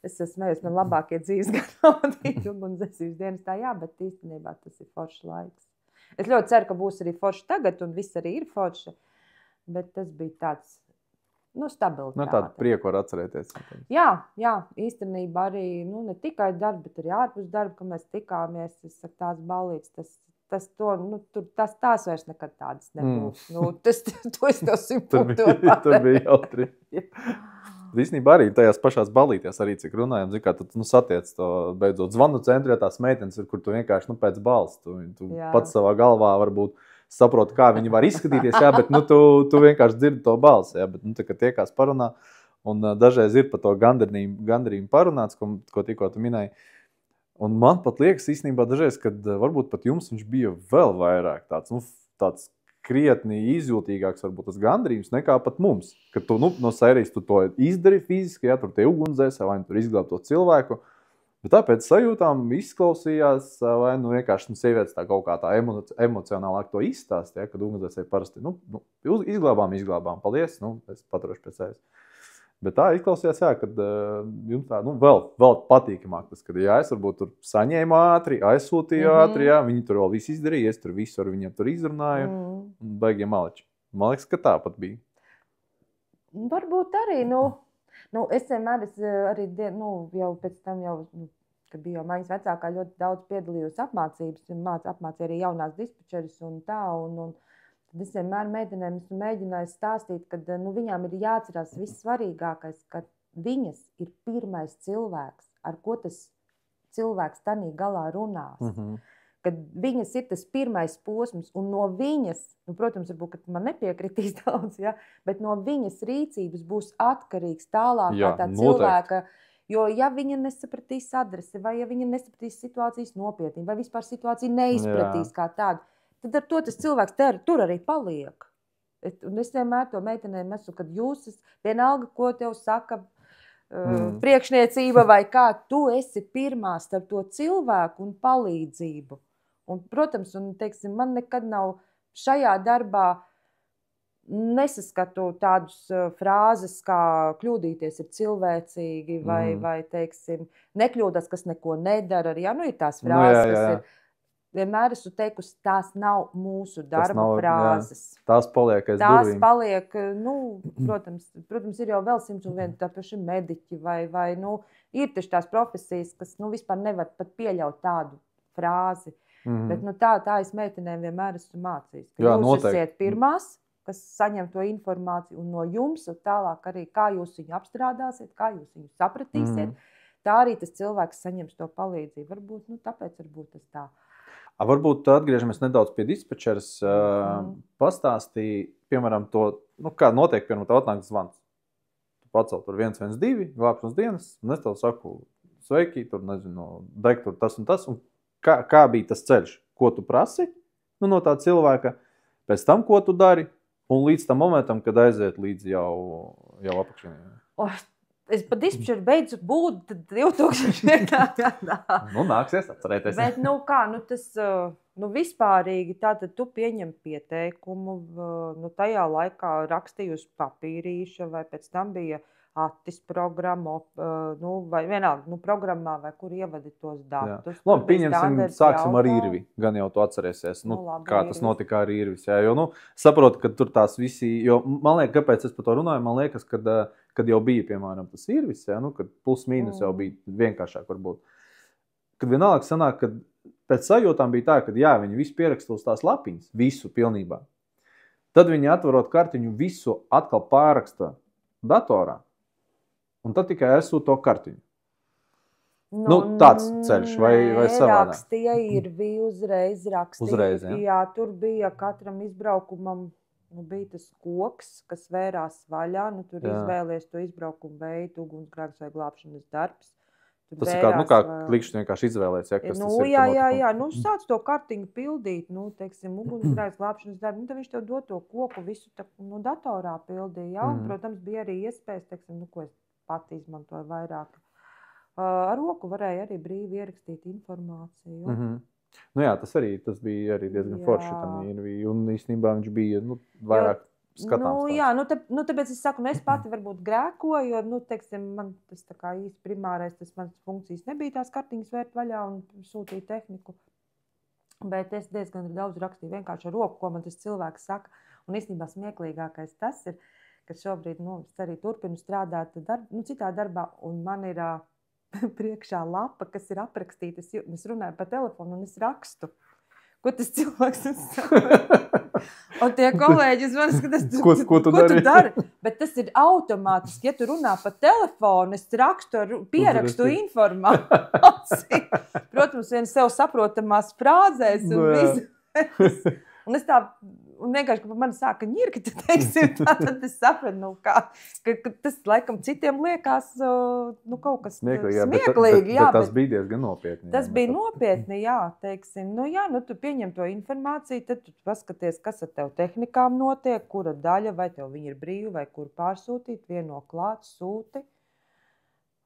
es smējos, man labākie dzīves gadi ugunsdzēsības dienestā, jā, bet īstenībā tas ir foršs laiks. Es ļoti ceru, ka būs arī forši tagad, un viss arī ir forši, bet tas bija tāds stabilitāte. Nu, tādu prieku var atcerēties. Jā, īstenībā arī ne tikai darba, bet arī ārpus darba, kad mēs tikāmies, ar tās ballītes, tās vairs nekad tādas nebūs. To es tev 100% Tur bija jautri. Īstenībā arī tajās pašās ballītēs, arī cik runājam, kā tu satiec to beidzot zvanu centrā tās meitenes, kur tu vienkārši pēc balss, tu pats savā galvā varbūt saproti, kā viņi var izskatīties, bet tu vienkārši dzirdi to balsi, bet tā, kad tiekās parunā, un dažreiz ir par to gandarījumu parunāts, ko tikko tu minēji. Un man pat liekas īstenībā dažreiz, kad varbūt pat jums viņš bija vēl vairāk tāds krietni izjūtīgāks varbūt tas gandarījums nekā pat mums. Kad tu no sērijas tu to izdari fiziski, tur tie ugunsdzēsē, vai tur izglāb to cilvēku. Bet tāpēc sajūtām izklausījās, vai vienkārši sievietes tā kaut kā tā emocionālāk to izstāst, kad ugunsdzēsē parasti, izglābām, paldies, es paturēšu pēc sevis. Bet tā izklausījās, kad jums tā, vēl patīkamāk tas, kad es varbūt tur saņēmu ātri, aizsūtīju ātri, viņi tur vēl visu izdarīja, es tur visu ar viņiem tur izrunāju, un baigie maleči. Man liekas, ka tā pat bija. Varbūt arī, es vienmēr arī, jau pēc tam kad bija jau maiņas vecākā, ļoti daudz piedalījos apmācības, apmācīja arī jaunās dispečeris un tā, un tad es vienmēr meitenēm mēģināju stāstīt, ka viņām ir jāatcerās vissvarīgākais, ka viņas ir pirmais cilvēks, ar ko tas cilvēks tanī galā runās. Kad viņas ir tas pirmais posms, un no viņas, protams, varbūt, ka man nepiekritīs daudz, bet no viņas rīcības būs atkarīgs tālāk tā cilvēka, jo ja viņa nesapratīs adresi, vai ja viņa nesapratīs situācijas nopietnību, vai vispār situāciju neizpratīs kā tādu, tad ar to tas cilvēks tur arī paliek. Un es vienmēr to meitenēm esmu, kad jūs vienalga, ko tev saka priekšniecība vai kā, tu esi pirmā starp to cilvēku un palīdzību. Un, protams, man nekad nav šajā darbā nesaskatu tādus frāzes, kā kļūdīties ir cilvēcīgi vai teiksim, nekļūdās, kas neko nedara. Ir tās frāzes, kas ir. Vienmēr esmu teikusi, tās nav mūsu darba frāzes. Tās paliek aiz durvīm. Tās paliek, protams, ir jau vēl 101 tā paši mediķi vai ir taču tās profesijas, kas vispār nevar pat pieļaut tādu frāzi. Bet tā es meitenēm vienmēr esmu mācījis. Jūs esat pirmās, kas saņem to informāciju, un no jums tālāk arī, kā jūs viņu apstrādāsiet, kā jūs viņu sapratīsiet, tā arī tas cilvēks saņems to palīdzību. Tāpēc varbūt tas tā. Varbūt atgriežamies nedaudz pie dispečeres, pastāstīja, piemēram, to, kā notiek, piemēram, tev atnāk zvans. Tu pacel tur 112, glābšanas dienas, un es tev saku, sveiki, tur, deg tur tas un tas, un kā bija tas ceļš, ko tu prasi no tā cilvēka, pēc tam, ko tu dari, un līdz tam momentam, kad aiziet līdz jau apakšienē. Es pa dispečeru beidzu būt 2000. gadā. Nāksies atcerēties. Bet, tas vispārīgi, tātad tu pieņem pieteikumu, tajā laikā rakstīju uz papīrīša, vai pēc tam bija attis programma, vai vienalga, programmā, vai kur ievadi tos datus. Labi, pieņemsim, sāksim ar Irvi, gan jau tu atcerēsies, kā tas notika ar Irvis. Jo, saprotu, ka tur tās visi, jo man liekas, kāpēc es par to runāju, man liekas, kad jau bija, piemēram, tas Irvis, kad plus mīnus jau bija vienkāršāk varbūt. Kad vienalga sanāk, kad pēc sajūtām bija tā, ka viņi visu pieraksta uz tās lapiņas, visu pilnībā. Tad viņi atverot kartiņu, visu atkal pāraksta datorā. Un tad tikai esot to kartiņu. Tāds ceļš vai savādāk? Rakstīja Irvi, uzreiz rakstīja. Uzreiz, jā, tur bija katram izbraukumam, bija tas koks, kas vērās vaļā. Tur izvēlies to izbraukumu veidu, ugunsgrēks vai glābšanas darbs. Tur tas ir kā klikšķi vienkārši izvēlēs, kas tas ir? Jā, sāc to kartiņu pildīt, teiksim, ugunsgrēks, glābšanas darbu, tad viņš tev dod to koku visu datorā pildīja, un, protams, bija arī iespējas, teiksim, ko es pati izmantoju vairāk. Ar roku varēja arī brīvi ierakstīt informāciju. Tas bija arī diezgan forši. Un īstenībā viņš bija vairāk skatāms. Tāpēc es saku, es pati varbūt grēkoju, jo, teiksim, man tas tā kā īsti primārais, tas manas funkcijas nebija tās kartiņas vērt vaļā un sūtīt tehniku. Bet es diezgan daudz rakstīju vienkārši ar roku, ko man tas cilvēks saka. Un īstenībā smieklīgākais tas ir, ka šobrīd es arī turpinu strādāt citā darbā, un man ir priekšā lapa, kas ir aprakstīta. Es runāju pa telefonu un es rakstu. Ko tas cilvēks saka? Un tie kolēģi zvanās, ko tu dari? Bet tas ir automātiski. Ja tu runā pa telefonu, es rakstu, pierakstu informāciju. Protams, vien sev saprotamās frāzēs un visu. Un es tā, un vienkārši, ka man sāka ņirka, tad es sapratu, ka tas laikam citiem liekas kaut kas smieklīgi. Bet tas bija diezgan nopietni. Tas bija nopietni, jā, teiksim. Tu pieņem to informāciju, tad tu paskaties, kas ar tev tehnikām notiek, kura daļa, vai tev viņa ir brīva, vai kur pārsūtīt, vieno klāt, sūti.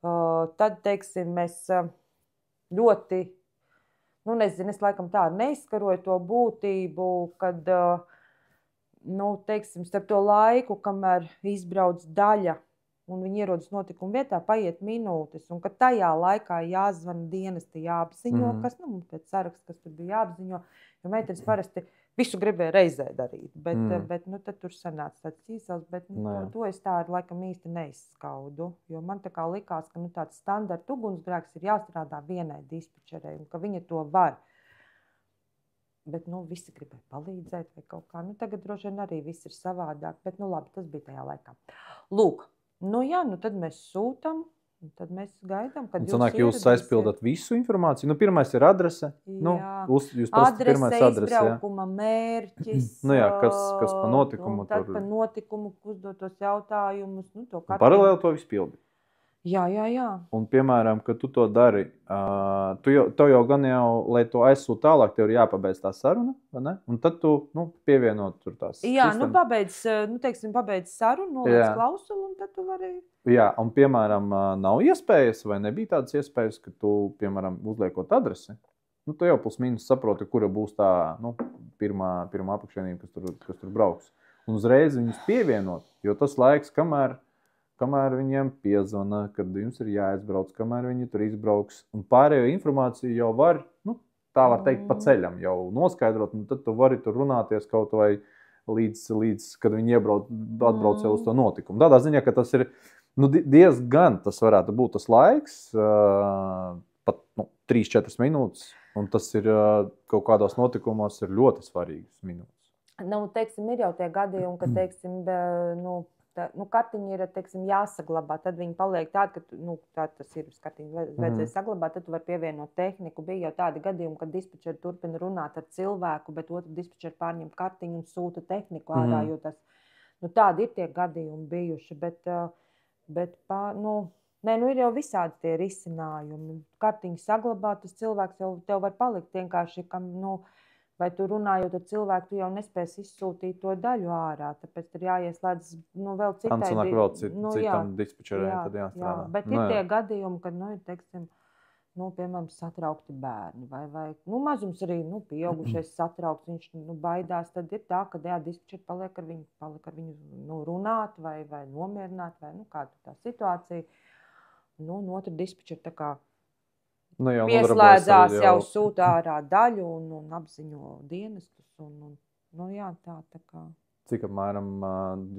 Tad, teiksim, mēs ļoti... nezinu, es laikam tā neizskaroju to būtību, kad, teiksim, starp to laiku, kamēr izbrauc daļa un viņi ierodas notikuma vietā, paiet minūtes, un ka tajā laikā jāzvana dienesti, jāapziņo, kas, pēc saraksta, kas tur bija jāapziņo, jo meitenes parasti visu gribēja reizē darīt, bet tad tur sanāca tāds īsals, bet to es tā laikam īsti neizskaudu, jo man tā kā likās, ka tāds standarta ugunsgrēks ir jāstrādā vienai dispečerei, un ka viņa to var. Bet, visi gribēja palīdzēt vai kaut kā. Tagad droši vien arī viss ir savādāk, bet, labi, tas bija tajā laikā. Lūk, tad mēs sūtam, un tad mēs gaidām, kad jūs aizpildat visu informāciju. Pirmais ir adrese. Adrese, izbraukuma mērķis. Kas pa notikumu. Tad pa notikumu uzdotos jautājumus. Paralēli to visu pildi. Jā. Un, piemēram, kad tu to dari, tev jau gan lai to aizsūt tālāk, tev ir jāpabeidz tā saruna, vai ne? Un tad tu, pievienot tur tās sistēmas. Pabeidz sarunu, noliec klausulu, un tad tu vari... Jā, un, piemēram, nav iespējas, vai nebija tādas iespējas, ka tu, piemēram, uzliekot adresi, tu jau plus mīnus saproti, kura būs tā, pirmā apakšvienība, kas tur brauks. Un uzreiz viņus pievienot, jo tas laiks, kamēr viņiem piezvana, kad jums ir jāizbrauc, kamēr viņi tur izbrauks. Un pārējo informāciju jau var, tā var teikt, pa ceļam jau noskaidrot, un tad tu vari tur runāties kaut vai līdz kad viņi atbrauc jau uz to notikumu. Tādā ziņā, ka tas ir diezgan, tas varētu būt tas laiks, pat 3-4 minūtes, un tas ir kaut kādos notikumos ir ļoti svarīgas minūtes. Teiksim, ir jau tie gadījumi, ka, teiksim, kartiņi ir, teiksim, jāsaglabā, tad viņi paliek tādi, ka, tā tas ir uz kartiņu vajadzēja saglabāt, tad tu var pievienot tehniku. Bija jau tādi gadījumi, kad dispečeri turpina runāt ar cilvēku, bet otru dispečeri pārņem kartiņu un sūta tehniku ārā, jo tas, tādi ir tie gadījumi bijuši, bet ir jau visādi tie risinājumi. Kartiņu saglabāt, tas cilvēks jau tev var palikt vienkārši, kam, vai tu runājot ar cilvēku, tu jau nespēsi izsūtīt to daļu ārā, tāpēc ir jāieslēdz vēl citai. Citam dispečerē, tad jāstrādā. Jā, bet ir tie gadījumi, kad, ir, teiksim, piemēram, satraukti bērni, vai mazums arī, pieaugušais satraukts, viņš, baidās, tad ir tā, ka, dispečeri paliek ar viņu, runāt, vai nomierināt, vai, kāda tā situācija. Un otru dispečeri tā kā pieslēdzās, jau sūta ārā daļu un apziņo dienestus. Tā kā. Cik apmēram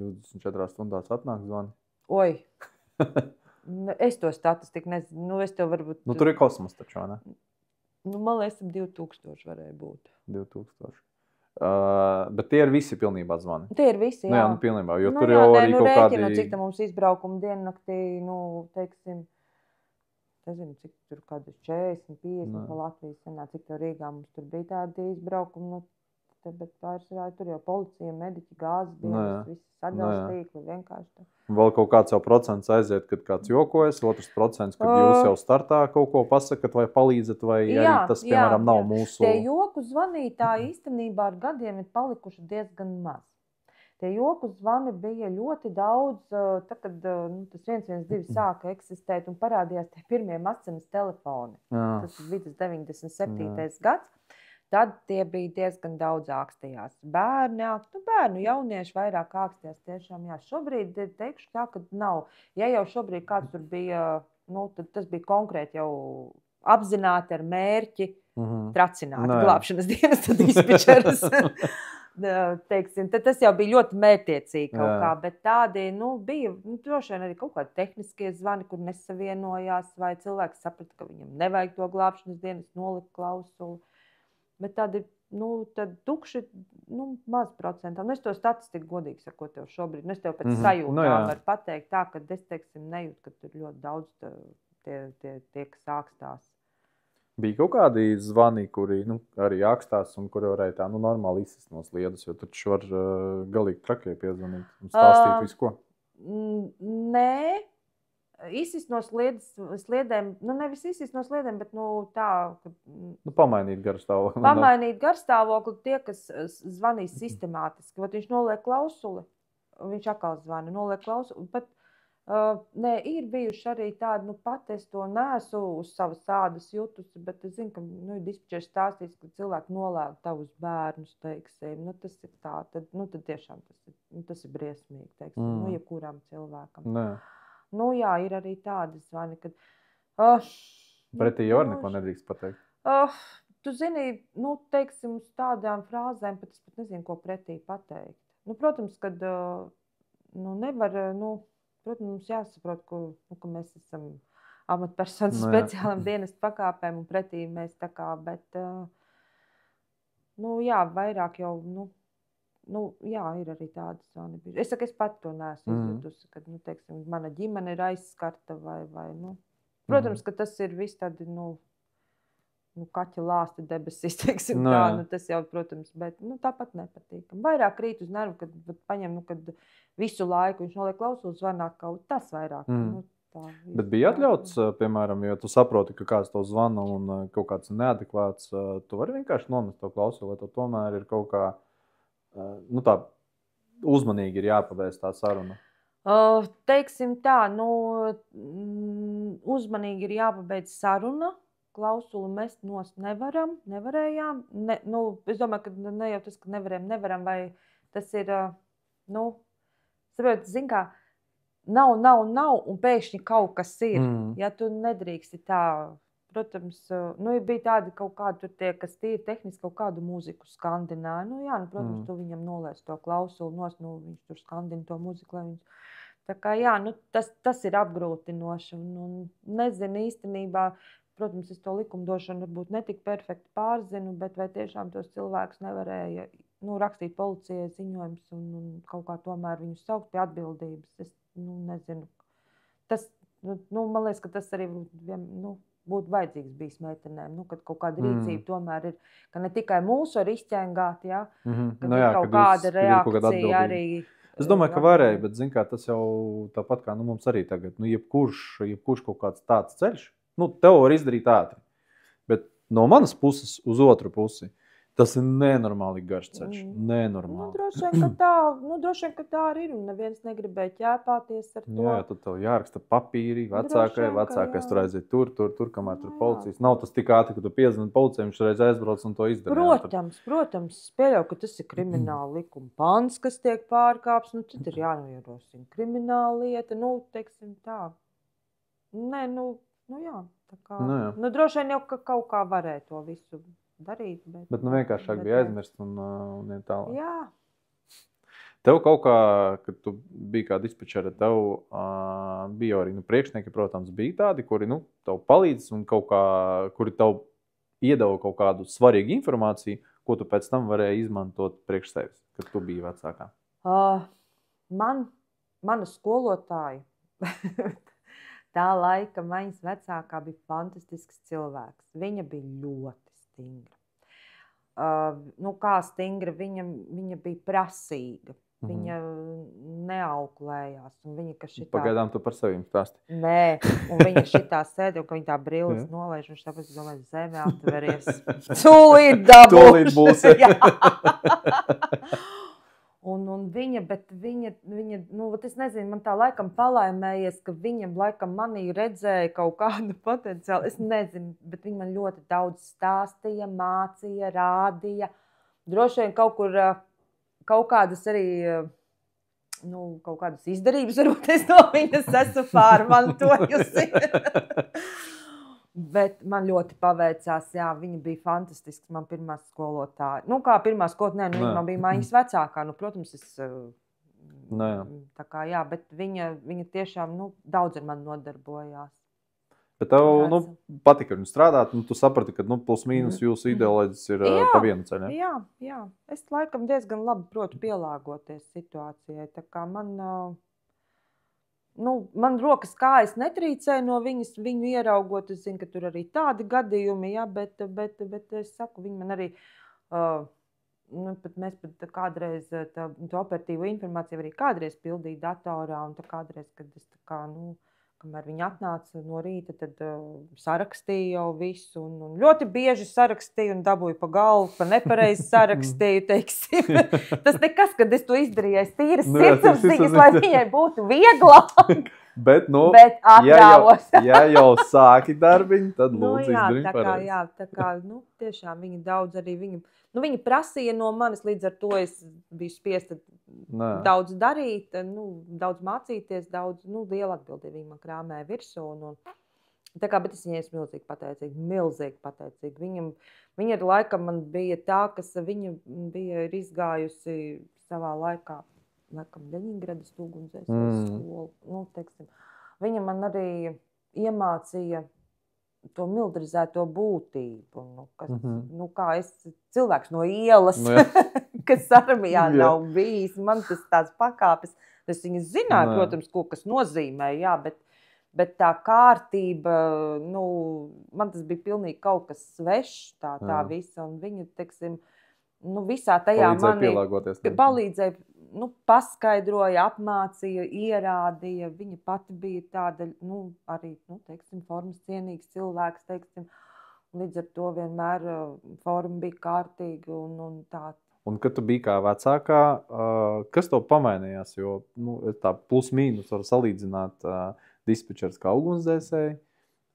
24 stundās atnāk zvani? Oi, es to statistiku nezinu. Es tev varbūt... tur ir kosmos taču, vai ne? Man liekas, 2000 varēja būt. 2000. Bet tie ir visi pilnībā zvani? Tie ir visi, jā. Pilnībā, jo tur jau arī kaut kādi... Cik tā mums izbraukuma diennaktī, teiksim, nezinu, cik tur kādi 40, 50 pa Latvijas senā, cik tev Rīgā mums tur bija tādi izbraukumi, bet pārsvarā tur jau policija, mediķi, gāzes dienas, visi sadals tīkli, vienkārši tā. Vēl kaut kāds jau procents aiziet, kad kāds jokojas, otrs procents, kad jūs jau startā kaut ko pasakat vai palīdzat, vai arī tas, piemēram, nav mūsu... Tie joku zvanītāji īstenībā ar gadiem ir palikuši diezgan maz. Tie joku zvani bija ļoti daudz, tad, kad tas 112 sāka eksistēt un parādījās tie pirmie masenes telefoni. Tas bija 97. gads. Tad tie bija diezgan daudz ākstījās. Bērnu jaunieši vairāk ākstījās tiešām. Jā, šobrīd teikšu tā, ka nav. Ja jau šobrīd kāds tur bija, tad tas bija konkrēti jau apzināti ar mērķi tracināt glābšanas dienas dispečerus. teiksim, tad tas jau bija ļoti mērķiecīgi kaut kā, bet tādi, bija, droši vien arī kaut kādi tehniskie zvani, kur nesavienojās, vai cilvēks saprata, ka viņam nevajag to glābšanas dienas nolikt klausuli. Bet tādi, tad tukši, maz procentām. Es to statistiku godīgi sakot tev šobrīd, es tev pēc sajūtām varu pateikt tā, ka es, teiksim, nejūtu, ka tur ļoti daudz tie kas ākstās. Bija kaut kādi zvani, kuri arī ākstās un kuri varēja tā normāli izsist no sliedas, jo taču var galīgi trakie piezvanīt un stāstīt visu ko? Nē, izsist no sliedēm, nevis izsist no sliedēm, bet tā, ka... Pamainīt garstāvokli. Pamainīt garstāvokli tie, kas zvanīs sistemātiski. Vat viņš noliek klausuli, viņš atkal zvana, noliek klausuli, bet nē, ir bijuši arī tādi, pat es to neesmu uz savas ādas jutusi, bet es zinu, ka ir dispečers stāstījis, ka cilvēki nolēg tavus bērnus, teiksim, tas ir tā, tad tiešām tas ir briesmīgi, teiksim, jebkuram cilvēkam. Nē. Jā, ir arī tādi zvani, kad... Pretī jau neko nedrīkst pateikt. Tu zini, teiksim, uz tādām frāzēm, pat es pat nezinu, ko pretī pateikt. Protams, kad nevar, protams, mums jāsaprot, ka mēs esam amatpersonas speciālam dienestu pakāpēm un pretī mēs tā kā, bet, jā, vairāk jau, jā, ir arī tādas zvani bijuši. Es saku, es pat to neesmu izjutusi, kad, teiksim, mana ģimene ir aizskarta vai, protams, ka tas ir viss tādi, kaķa lāsti debesīs, teiksim tā, tas jau, protams, bet, tāpat nepatīkam. Vairāk krīt uz nervu, kad paņem, kad visu laiku viņš noliek klausulis, zvanā kaut tas vairāk. Bet bija atļauts, piemēram, jo tu saproti, ka kāds to zvana un kaut kāds neadekvāts, tu vari vienkārši nomest to klausuli, vai to tomēr ir kaut kā, tā uzmanīgi ir jāpabeidz tā saruna? Teiksim tā, uzmanīgi ir jāpabeidz saruna. Klausuli mest nost nevarējām. Es domāju, ka ne jau tas, ka nevaram, vai tas ir, saprot, zin kā, nav, un pēkšņi kaut kas ir. Ja tu nedrīksti tā, protams, bija tādi kaut kādi tur tie, kas tīri tehniski kaut kādu mūziku skandināja. Protams, tu viņam nolēs to klausuli nost, viņš tur skandina to mūziku, lai viņš... Tā kā, jā, tas ir apgrūtinoši, un nezinu īstenībā, protams, es to likumdošanu varbūt netik perfekti pārzinu, bet vai tiešām tos cilvēkus nevarēja rakstīt policijai ziņojums un kaut kā tomēr viņus saukt pie atbildības. Es nezinu. Tas, man liekas, ka tas arī būtu vajadzīgs bijis meitenēm, kad kaut kāda rīcība tomēr ir, ka ne tikai mūsu var izķengāt, ja, ka kaut kāda reakcija arī... Es domāju, ka varēja, bet zin kā, tas jau tāpat kā mums arī tagad, jebkurš kaut kāds tāds ceļš, tev var izdarīt ātri. Bet no manas puses uz otru pusi, tas ir nenormāli garš ceļš. Nenormāli. Droši vien, ka tā arī ir, un neviens negribēja ķēpāties ar to. Jā, tad tev jāraksta papīri vecākais tur aiziet tur, kamēr tur policijas. Nav tas tik ātri, ka tu piezvani policijai, viņš reiz aizbrauc un to izdara. Protams, pieļauju, ka tas ir krimināla likuma pants, kas tiek pārkāps, tad ir jānoierosina krimināla lieta, teiksim tā. Nē, jā, tā kā, droši vien jau kaut kā varēja to visu darīt. Bet vienkāršāk bija aizmirst un iet tālāk. Jā. Tev kaut kā, kad tu biji kā dispečere, tev bija arī priekšnieki, protams, bija tādi, kuri tev palīdz un kaut kā, kuri tev iedeva kaut kādu svarīgu informāciju, ko tu pēc tam varēji izmantot priekš sevis, kad tu biji vecākā? Mana skolotāja tā laika maņas vecākā bija fantastisks cilvēks. Viņa bija ļoti stingra. Kā stingra, viņa bija prasīga. Viņa neauklējās. Un viņa, ka šitā... Pagaidām tu par sevi stāsti. Nē, un viņa šitā sēdi, un ka viņa tā brilles nolaiž, un tāpēc, es domāju, zeme atveries. Tūlīt dabūšu. Tūlīt būs. Un viņa, es nezinu, man tā laikam palaimējies, ka viņa laikam manī redzēja kaut kādu potenciālu. Es nezinu, bet viņa man ļoti daudz stāstīja, mācīja, rādīja. Droši vien kaut kur, kaut kādas arī, kaut kādas izdarības, varbūt es no viņas esmu pārmantojusi. Bet man ļoti paveicās, jā, viņa bija fantastisks, man pirmā skolotāja. Nu, kā pirmā skolotāja, viņa man bija mājas vecākā, nu, protams, tā kā, jā, bet viņa tiešām, nu, daudz ar mani nodarbojās. Bet tev, patika viņu strādāt, un tu saprati, ka, plus mīnus jūsu ideoloģis ir pa vienu ceļu. Jā. Es laikam diezgan labi protu pielāgoties situācijai, tā kā man rokas kājas netrīcēja no viņu ieraugot. Es zinu, ka tur arī tādi gadījumi, jā, bet es saku, viņi man arī, mēs pat kādreiz to operatīvo informāciju arī kādreiz pildīju datorā, un tā kādreiz, kad es tā kā, kamēr viņi atnāca no rīta, tad sarakstīju jau visu, un ļoti bieži sarakstīju un dabūju pa galvu, pa nepareizi sarakstīju, teiksim. Tas nekas, kad es to izdarīju, es tīras sirdsapziņas, lai viņai būtu vieglāk. Bet atļāvos. ja jau sāki darbiņu, tad lūdzu izdarīt pareizi. Jā, tā kā, tiešām viņi daudz arī, viņi prasīja no manis, līdz ar to es biju spiesta daudz darīt, daudz mācīties, liela atbildība viņi man krāmēja virsū. Tā kā, bet es viņai esmu milzīgi pateicīga. Viņa ar laikam man bija tā, kas viņa bija izgājusi savā laikā, Ļeņingradas ugunsdzēsēju skolu. Teiksim. Viņa man arī iemācīja to militarizēto būtību. Kā es cilvēks no ielas, kas armijā nav bijis, man tas tāds pakāpes. Es viņas zināju, protams, ko kas nozīmē, jā, bet tā kārtība, man tas bija pilnīgi kaut kas svešs, tā visa, un viņa, teiksim, visā tajā palīdzēja, paskaidroja, apmācīja, ierādīja. Viņa pati bija tāda, arī, teiksim, formas cienīgs cilvēks, teiksim. Līdz ar to vienmēr forma bija kārtīga un tā. Un, kad tu biji kā vecākā, kas tev pamainījās? Jo, tā plus mīnus var salīdzināt dispečers kā ugunsdzēsēji,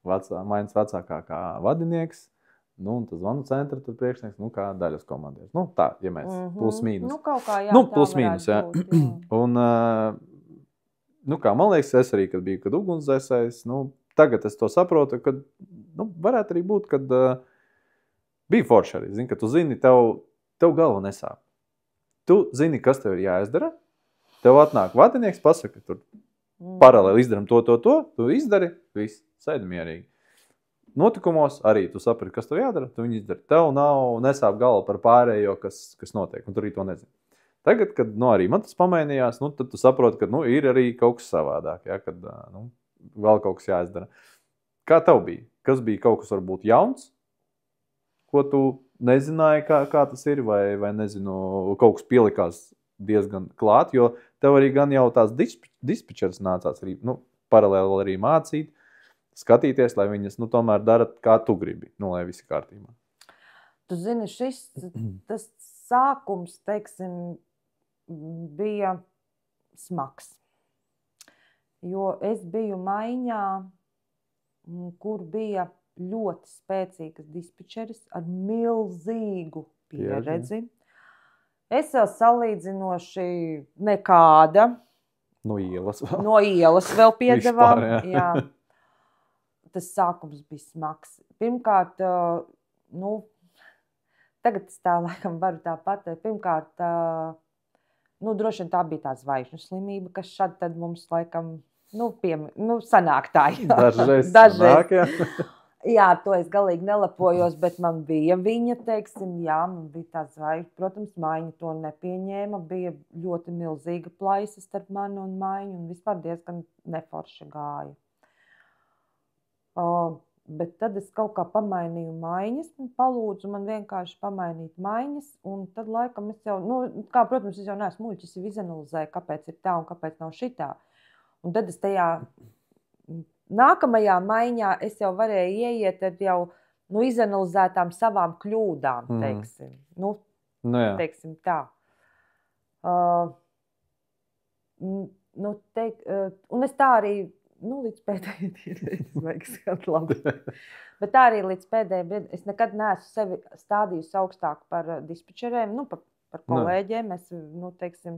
maiņas vecākā kā vadinieks. Un tas zvanu centra tur priekšnieks, kā daļas komandieris. Tā, ja mēs plus mīnus. Kaut kā, jā, plus mīnus, jā. Un, kā man liekas, es arī, kad biju, kad ugunsdzēsējs, tagad es to saprotu, kad, varētu arī būt, kad bija forši arī, zini, ka tu zini, tev galva nesāp. Tu zini, kas tev ir jāizdara, tev atnāk vadinieks, pasaka, tur paralēli izdaram to, tu izdari, viss, sēdi mierīgi. Notikumos arī tu saprati, kas tev jādara, tu viņu izdari. Tev nesāp galva par pārējo, kas notiek, un tu arī to nezini. Tagad, kad arī man tas pamainījās, tad tu saproti, ka ir arī kaut kas savādāk, ja, kad vēl kaut kas jāizdara. Kā tev bija? Kas bija kaut kas varbūt jauns, ko tu nezināji, kā tas ir, vai nezinu, kaut kas pielikās diezgan klāt, jo tev arī gan jau tās dispečers nācās arī, paralēli arī mācīt, skatīties, lai viņas, tomēr dara, kā tu gribi, lai visi kārtībā. Tu zini, tas sākums, teiksim, bija smags. Jo es biju maiņā, kur bija ļoti spēcīgas dispečeris ar milzīgu pieredzi. Es vēl salīdzinoši nekāda. No ielas vēl piedevām. Jā. Tas sākums bija smags. Pirmkārt, tagad es tā laikam varu tā pateikt. Pirmkārt, droši vien tā bija tā zvaigžņu slimība, kas šad tad mums laikam, sanāk tā. Dažreiz. Sanāk, jā. Jā, to es galīgi nelepojos, bet man bija viņa, teiksim, jā, man bija tā zvaigžņa. Protams, maiņa to nepieņēma, bija ļoti milzīga plaisa starp mani un maiņu, un vispār diezgan neforši gāja. Bet tad es kaut kā pamainīju maiņas, palūdzu man vienkārši pamainīt maiņas, un tad laikam es jau, protams, es jau neesmu muļķis, es izanalizēju, kāpēc ir tā un kāpēc nav šitā. Un tad es tajā nākamajā maiņā es jau varēju ieiet ar jau izanalizētām savām kļūdām, teiksim. Teiksim tā. Un es tā arī līdz pēdējai bet tā arī līdz pēdējai es nekad neesmu sevi stādījusi augstāk par dispečeriem, par kolēģiem. Es, teiksim,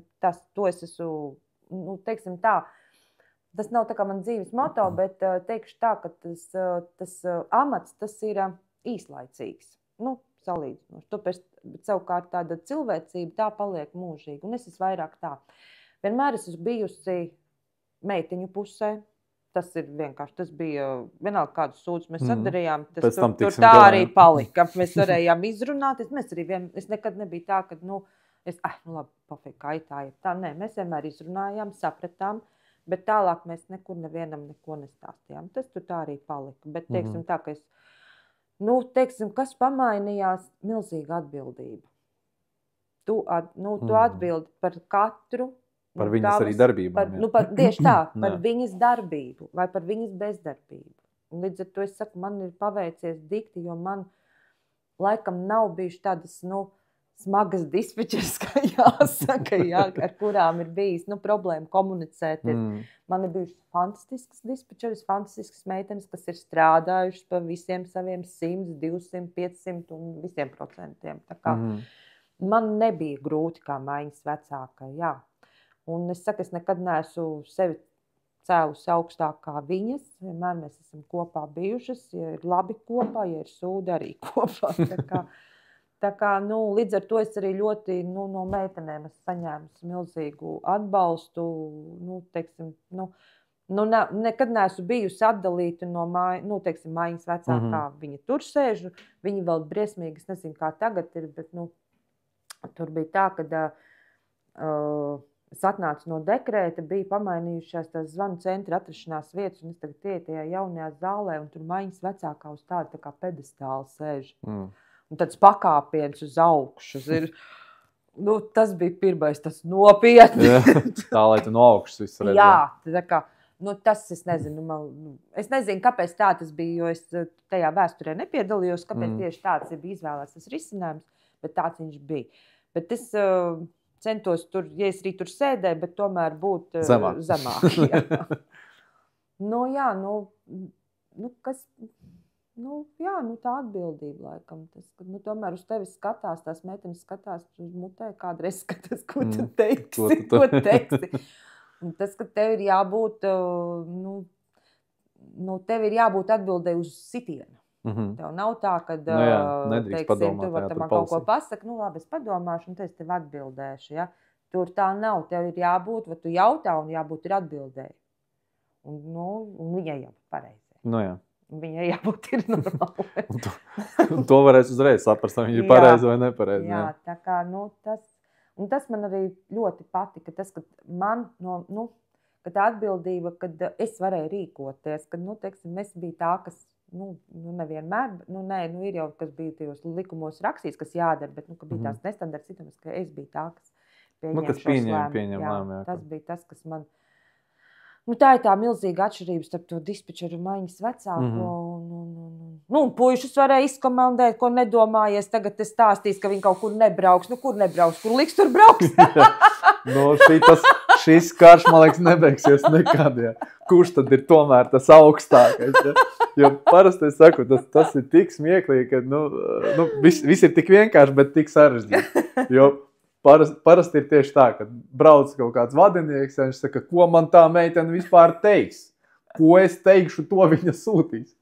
to es esmu, teiksim tā, tas nav tā kā man dzīves moto, bet teikšu tā, ka tas amats, tas ir īslaicīgs. Nu, salīdzinoši. Tāpēc savukārt tāda cilvēcība tā paliek mūžīga. Un es esmu vairāk tā. Vienmēr esmu bijusi meitiņu pusē. Tas ir vienkārši, tas bija vienalga kādus sūdus mēs sadarījām, tas tur tā arī palika. Mēs varējām izrunāt, es nekad nebiju tā, ka, labi, pofīgi, kaitāja. Tā, nē, mēs vienmēr izrunājām, sapratām, bet tālāk mēs nekur nevienam neko nestāstījām. Tas tur tā arī palika. Bet, teiksim, tā, ka kas pamainījās, milzīga atbildība. Tu atbildi par katru. Par viņas arī darbībām. Tieši tā, par viņas darbību vai par viņas bezdarbību. Un līdz ar to es saku, man ir paveicies dikti, jo man laikam nav bijuši tādas, smagas dispečeres, kā jāsaka, ar kurām ir bijis, problēma komunicēt. Man ir bijušas fantastiskas dispečeres, fantastiskas meitenes, kas ir strādājušas pa visiem saviem 100, 200, 500 un visiem procentiem. Tā kā man nebija grūti kā mājas vecākai, jā. Un es saku, es nekad neesmu sevi cēlusi augstāk kā viņas. Vienmēr mēs esam kopā bijušas. Ja ir labi kopā, ja ir sūdi arī kopā. Tā kā līdz ar to es arī ļoti no meitenēm esmu saņēmusi milzīgu atbalstu. Nekad neesmu bijusi atdalīta no mājas vecākā. Viņa tur sēž. Viņa vēl briesmīgi, es nezinu, kā tagad ir, bet tur bija tā, ka es atnācu no dekrēta, bija pamainījušās tās zvanu centra atrašanās vietas, un es tagad ieju tajā jaunajā zālē, un tur mājas vecākā uz tādu tā kā pedestālu sēž. Un tāds pakāpiens uz augšu. Tas bija pirmais, tas nopietni. Tā, lai tu no augšas visu redzi. Jā, tā kā, tas es nezinu, es nezinu, kāpēc tā tas bija, jo es tajā vēsturē nepiedalījos, kāpēc tieši tāds bija izvēlēts tas risinājums, bet tāds viņš bija. Bet es centos tur, ja es arī tur sēdēju, bet tomēr būt zemāk. Tā atbildība laikam. Tas, ka, tomēr uz tevi skatās, tās meitenes skatās uz mutē, kādreiz skatās, ko tu teiksi. Un tas, ka tev ir jābūt, tev ir jābūt atbildēji uz sitienu. Tev nav tā, ka, teiksim, tu var man kaut ko pasaka, labi, es padomāšu, un es tev atbildēšu, ja? Tur tā nav, tev ir jābūt, vai tu jautā, un jābūt ir atbildēji. Un viņai jābūt pareizai. Viņai jābūt ir normāli. un to varēs uzreiz saprast, vai viņa ir pareizi vai nepareizi. Jā, tā kā, tas man arī ļoti patika, tas, ka man, ka tā atbildība, kad es varēju rīkoties, kad, teiksim, es biju tā, kas nevienmēr, ir jau, kas bija tajos likumos rakstīts, kas jādara, bet, ka bija tās nestandarts situācijas, ka es biju tā, kas pieņem lēmumu. Tas bija tas, kas man, tā ir tā milzīga atšķirība starp to dispečeru mājas vecāko, un puišus varēja izkomandēt, ko nedomājies, tagad es stāstīs, ka viņi kaut kur nebrauks, kur nebrauks, kur liks, tur brauks. Šis karš, man liekas, nebeigsies nekad. Ja. Kurš tad ir tomēr tas augstākais? Ja? Jo parasti es saku, tas ir tik smieklīgi, ka viss ir tik vienkārši, bet tik sarežģīti. Jo parasti ir tieši tā, ka brauc kaut kāds vadinieks, un viņš saka, ko man tā meitene vispār teiks? Ko es teikšu, to viņa sūtīs.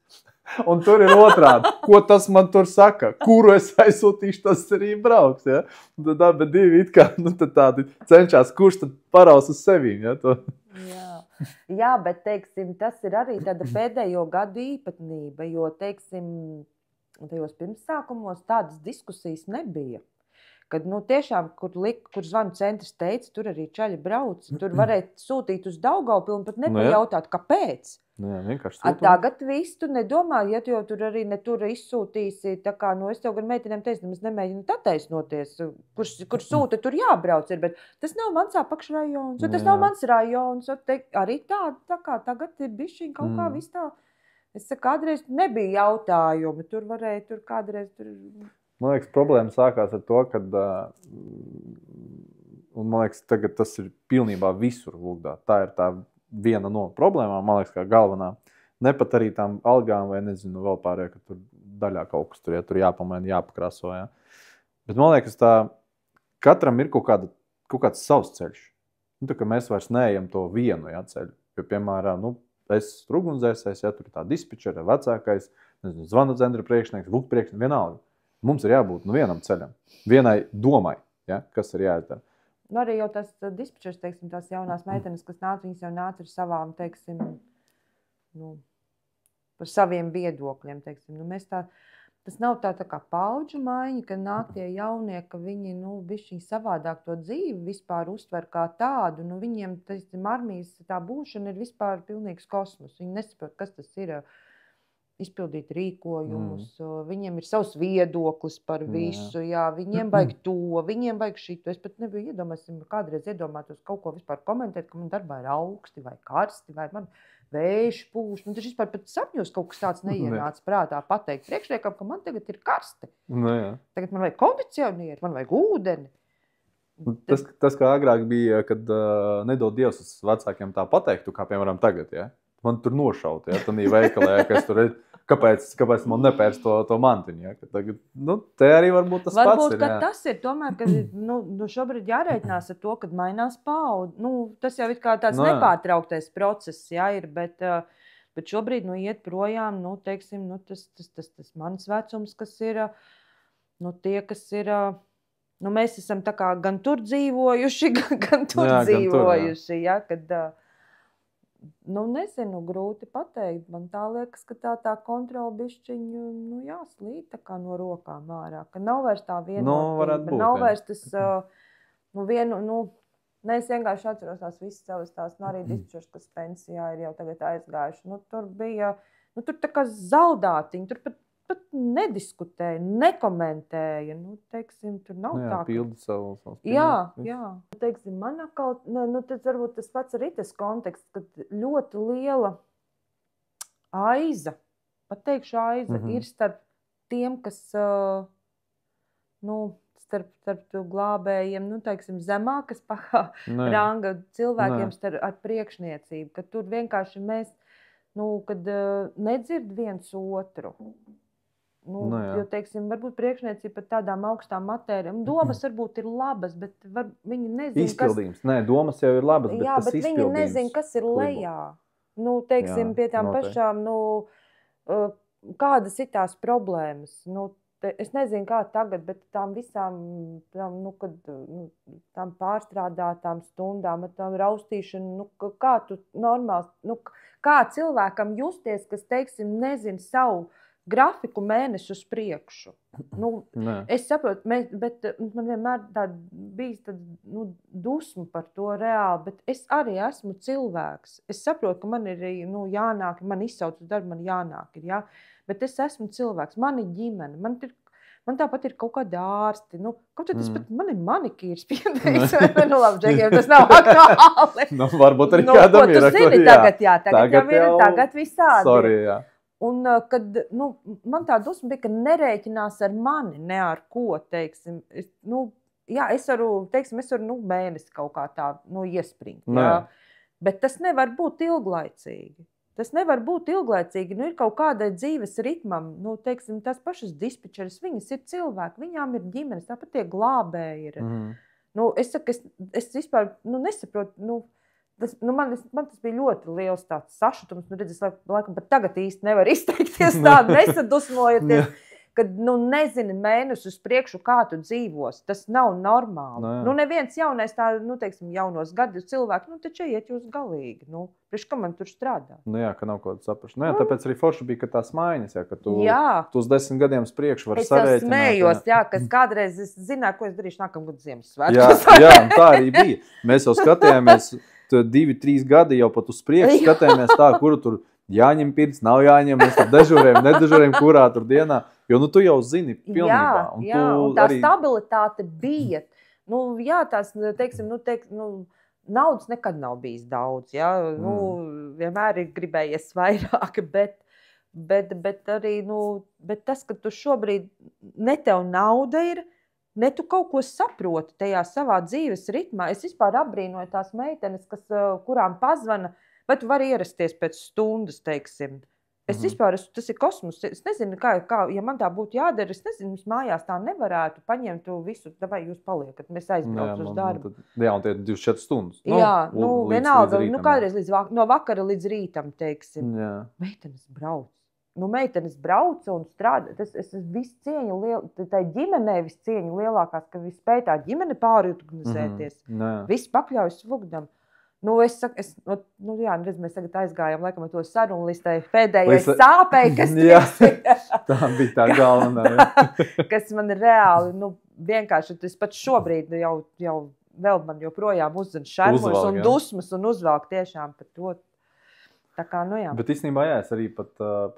Un tur ir otrādi, ko tas man tur saka, kuru es aizsūtīšu, tas arī brauks, ja? Un tad bet divi it kā, tādi cenšas, kurš tad paraus uz sevīm, ja? To. Jā, bet, teiksim, tas ir arī tāda pēdējo gadu īpatnība, jo, teiksim, tajos pirmsākumos tādas diskusijas nebija. Kad, tiešām, kur zvanu centrs teica, tur arī čaļi brauc, tur varēja sūtīt uz Daugavpilu un pat nepajautāt, kāpēc. Tagad viss tu nedomā, ja tu jau tur arī netur izsūtīsi, tā kā, es tev gan meitenēm teicu, nemaz nemēģinu attaisnoties, kur sūta, tur jābrauc ir, bet tas nav mans apakšrajons, tas nav mans rajons, arī tā kā tagad ir bišķiņ kaut kā viss tā, es saku, kādreiz nebija jautājumi, tur varēja, tur kādreiz, tur... Man liekas, problēma sākās ar to, kad, un man liekas, tagad tas ir pilnībā visur Vugdā. Tā ir tā viena no problēmām, man liekas, kā galvenā. Ne pat arī tām algām vai nezinu vēl pārējā, ka tur daļā kaut kas tur, ja tur jāpamaina, jāpakrāso, ja. Bet man liekas, tā katram ir kaut kāds savs ceļš. Tā kā mēs vairs neejam to vienu, ja, ceļu. Jo, piemēram, es esmu ugunsdzēsējs, ja tur ir tā dispečera, vecākais, nezinu, zvanu centra priekšnieks, vilku priekšnieks, vienalga. Mums ir jābūt vienam ceļam, vienai domai, ja, kas ir jāizdara. Arī jau tas dispečers, teiksim, tās jaunās meitenes, kas nāca, viņas jau nāca ar savām, teiksim, par saviem viedokļiem, teiksim. Mēs tas nav tā kā paudžu maiņa, ka nāk tie jaunie, ka viņi, bišķiņ savādāk to dzīvi vispār uztver kā tādu. Viņiem, teiksim, armijas tā būšana ir vispār pilnīgs kosmos. Viņi nesaprot, kas tas ir izpildīt rīkojumus. Viņiem ir savs viedoklis par visu. Jā, viņiem vajag to, viņiem vajag šito. Es pat nebiju kādreiz iedomātos kaut ko vispār komentēt, ka man darbā ir augsti vai karsti, vai man vējš pūš. Man taču vispār pat sapņos kaut kas tāds neienāca prātā pateikt priekšniekam, ka man tagad ir karsti. Tagad man vajag kondicionieri, man vajag ūdeni. Tas kā agrāk bija, kad nedod Dievs uz vecākiem tā pateiktu, kā piemēram tagad, ja? Man tur nošaut, ja? Tad veikalē, kas tur ir. Kāpēc man nepērts to mantiņu? Ja? Tagad, te arī varbūt tas varbūt, pats ir. Varbūt, ka tas ir tomēr, ka šobrīd jārēķinās ar to, kad mainās paudze. Tas jau ir kā tāds nepārtrauktais process, ja, ir, bet šobrīd iet projām, teiksim, tas mans vecums, kas ir, tie, kas ir, mēs esam tā kā gan tur dzīvojuši, gan tur dzīvojuši, ja, kad... nezinu, grūti pateikt. Man tā liekas, ka tā kontrola bišķiņu, slīd tā kā no rokām ārā. Ka nav vairs tā vienotība. Nav vairs tas, es vienkārši atceros tās visas savas tās, arī dispečers, kas pensijā ir jau tagad aizgājuši. Tur bija, tur tā kā zaldātiņi, tur pat nediskutēja, nekomentēja. Teiksim, tur nav tā. Pildi savu Jā. Teiksim, man atkal, tad varbūt tas pats arī tas konteksts, kad ļoti liela aiza, pateikšu aiza, ir starp tiem, kas, starp glābējiem, teiksim, zemākas ranga cilvēkiem ar priekšniecību, ka tur vienkārši mēs, kad nedzird viens otru. Jo, teiksim, varbūt priekšniecība par tādām augstām matērijām. Domas varbūt ir labas, bet viņi nezin, izpildījums. Domas jau ir labas, bet tas izpildījums. Viņi nezin, kas ir lejā. Teiksim, pie tām pašām, kādas ir tās problēmas. Es nezinu, kā tagad, bet tām visām, tām pārstrādātām stundām, tām raustīšanu, kā tu normāli, kā cilvēkam justies, kas, teiksim, nezin savu grafiku mēnesi uz priekšu. Es saprotu, bet man vienmēr bijis dusma par to reāli, bet es arī esmu cilvēks. Es saprotu, ka man ir jānāk, man izsauc uz darbu, man jānāk ir, jā. Bet es esmu cilvēks, man ir ģimene, man tāpat ir kaut kādi ārsti. Kaut tas pat man ir manikīrs piedējis, labi, džekiem, tas nav aktuāli. Varbūt arī kādam ir. Ko tu zini tagad, jā, tagad visādi. Sorry, jā. Un, kad, man tā dusma bija, ka nerēķinās ar mani, ne ar ko, teiksim. Es varu, mēnesi kaut kā tā, iespringt, jā. Bet tas nevar būt ilglaicīgi. Tas nevar būt ilglaicīgi. Ir kaut kādai dzīves ritmam, teiksim, tās pašas dispečeris, viņas ir cilvēki, viņām ir ģimenes, tāpat tie glābēji ir. Es saku, es vispār, nesaprotu, man tas bija ļoti liels tāds sašutums. Es laikam pat tagad īsti nevaru izteikties tādu nesadusmojoties, kad nezini mēnesi uz priekšu, kā tu dzīvos. Tas nav normāli. Neviens jaunais tā, teiksim, jaunos gadus cilvēki, taču iet jūs galīgi. Priekš, kā man tur strādā? Ka nav kaut kāda saprašana. Tāpēc arī forši bija, ka tās maiņas, ka tu uz 10 gadiem uz priekšu vari sarēķināt. Es smējos, kas kādreiz es zināju, ko es darīšu nākamgad Ziemassvētkos. Jā, un tā arī bija. Mēs jau skatījāmies 2-3 gadi jau pat uz priekšu, skatījāmies tā, kuru tur jāņem pirts, nav jāņem, mēs tur nedežurējam, kurā tur dienā, jo tu jau zini pilnībā. Un tā stabilitāte bija. Tās, teiksim, naudas nekad nav bijis daudz, jā. Vienmēr ir gribējies vairāk, bet arī, bet tas, ka tu šobrīd ne tev nauda ir, ne tu kaut ko saproti tajā savā dzīves ritmā. Es vispār apbrīnoju tās meitenes, kurām pazvana, vai tu vari ierasties pēc stundas, teiksim. Es vispār, tas ir kosmos. Es nezinu, kā, ja man tā būtu jādara, es nezinu, es mājās tā nevarētu paņemt to visu, vai jūs paliekat, mēs aizbraucam uz darbu. Jā, un tie 24 stundas. Jā, vienalga, kādreiz no vakara līdz rītam, teiksim. Jā. Meitenes brauc un strādā. Es visu cieņu, tai ģimenei visu cieņu lielākās, ka viss spēj tā ģimene pārorganizēties. Viss pakļaujas svugdam. Es saku, mēs tagad aizgājām, laikam, ar to sarunu listē pēdējai sāpei, kas tā bija tā galvenā. Kas man ir reāli, vienkārši, es pat šobrīd jau vēl man joprojām uzzina šarmus un dusmas un uzvelk tiešām par to. Tā kā, jā. Bet īstenībā, jā, es arī par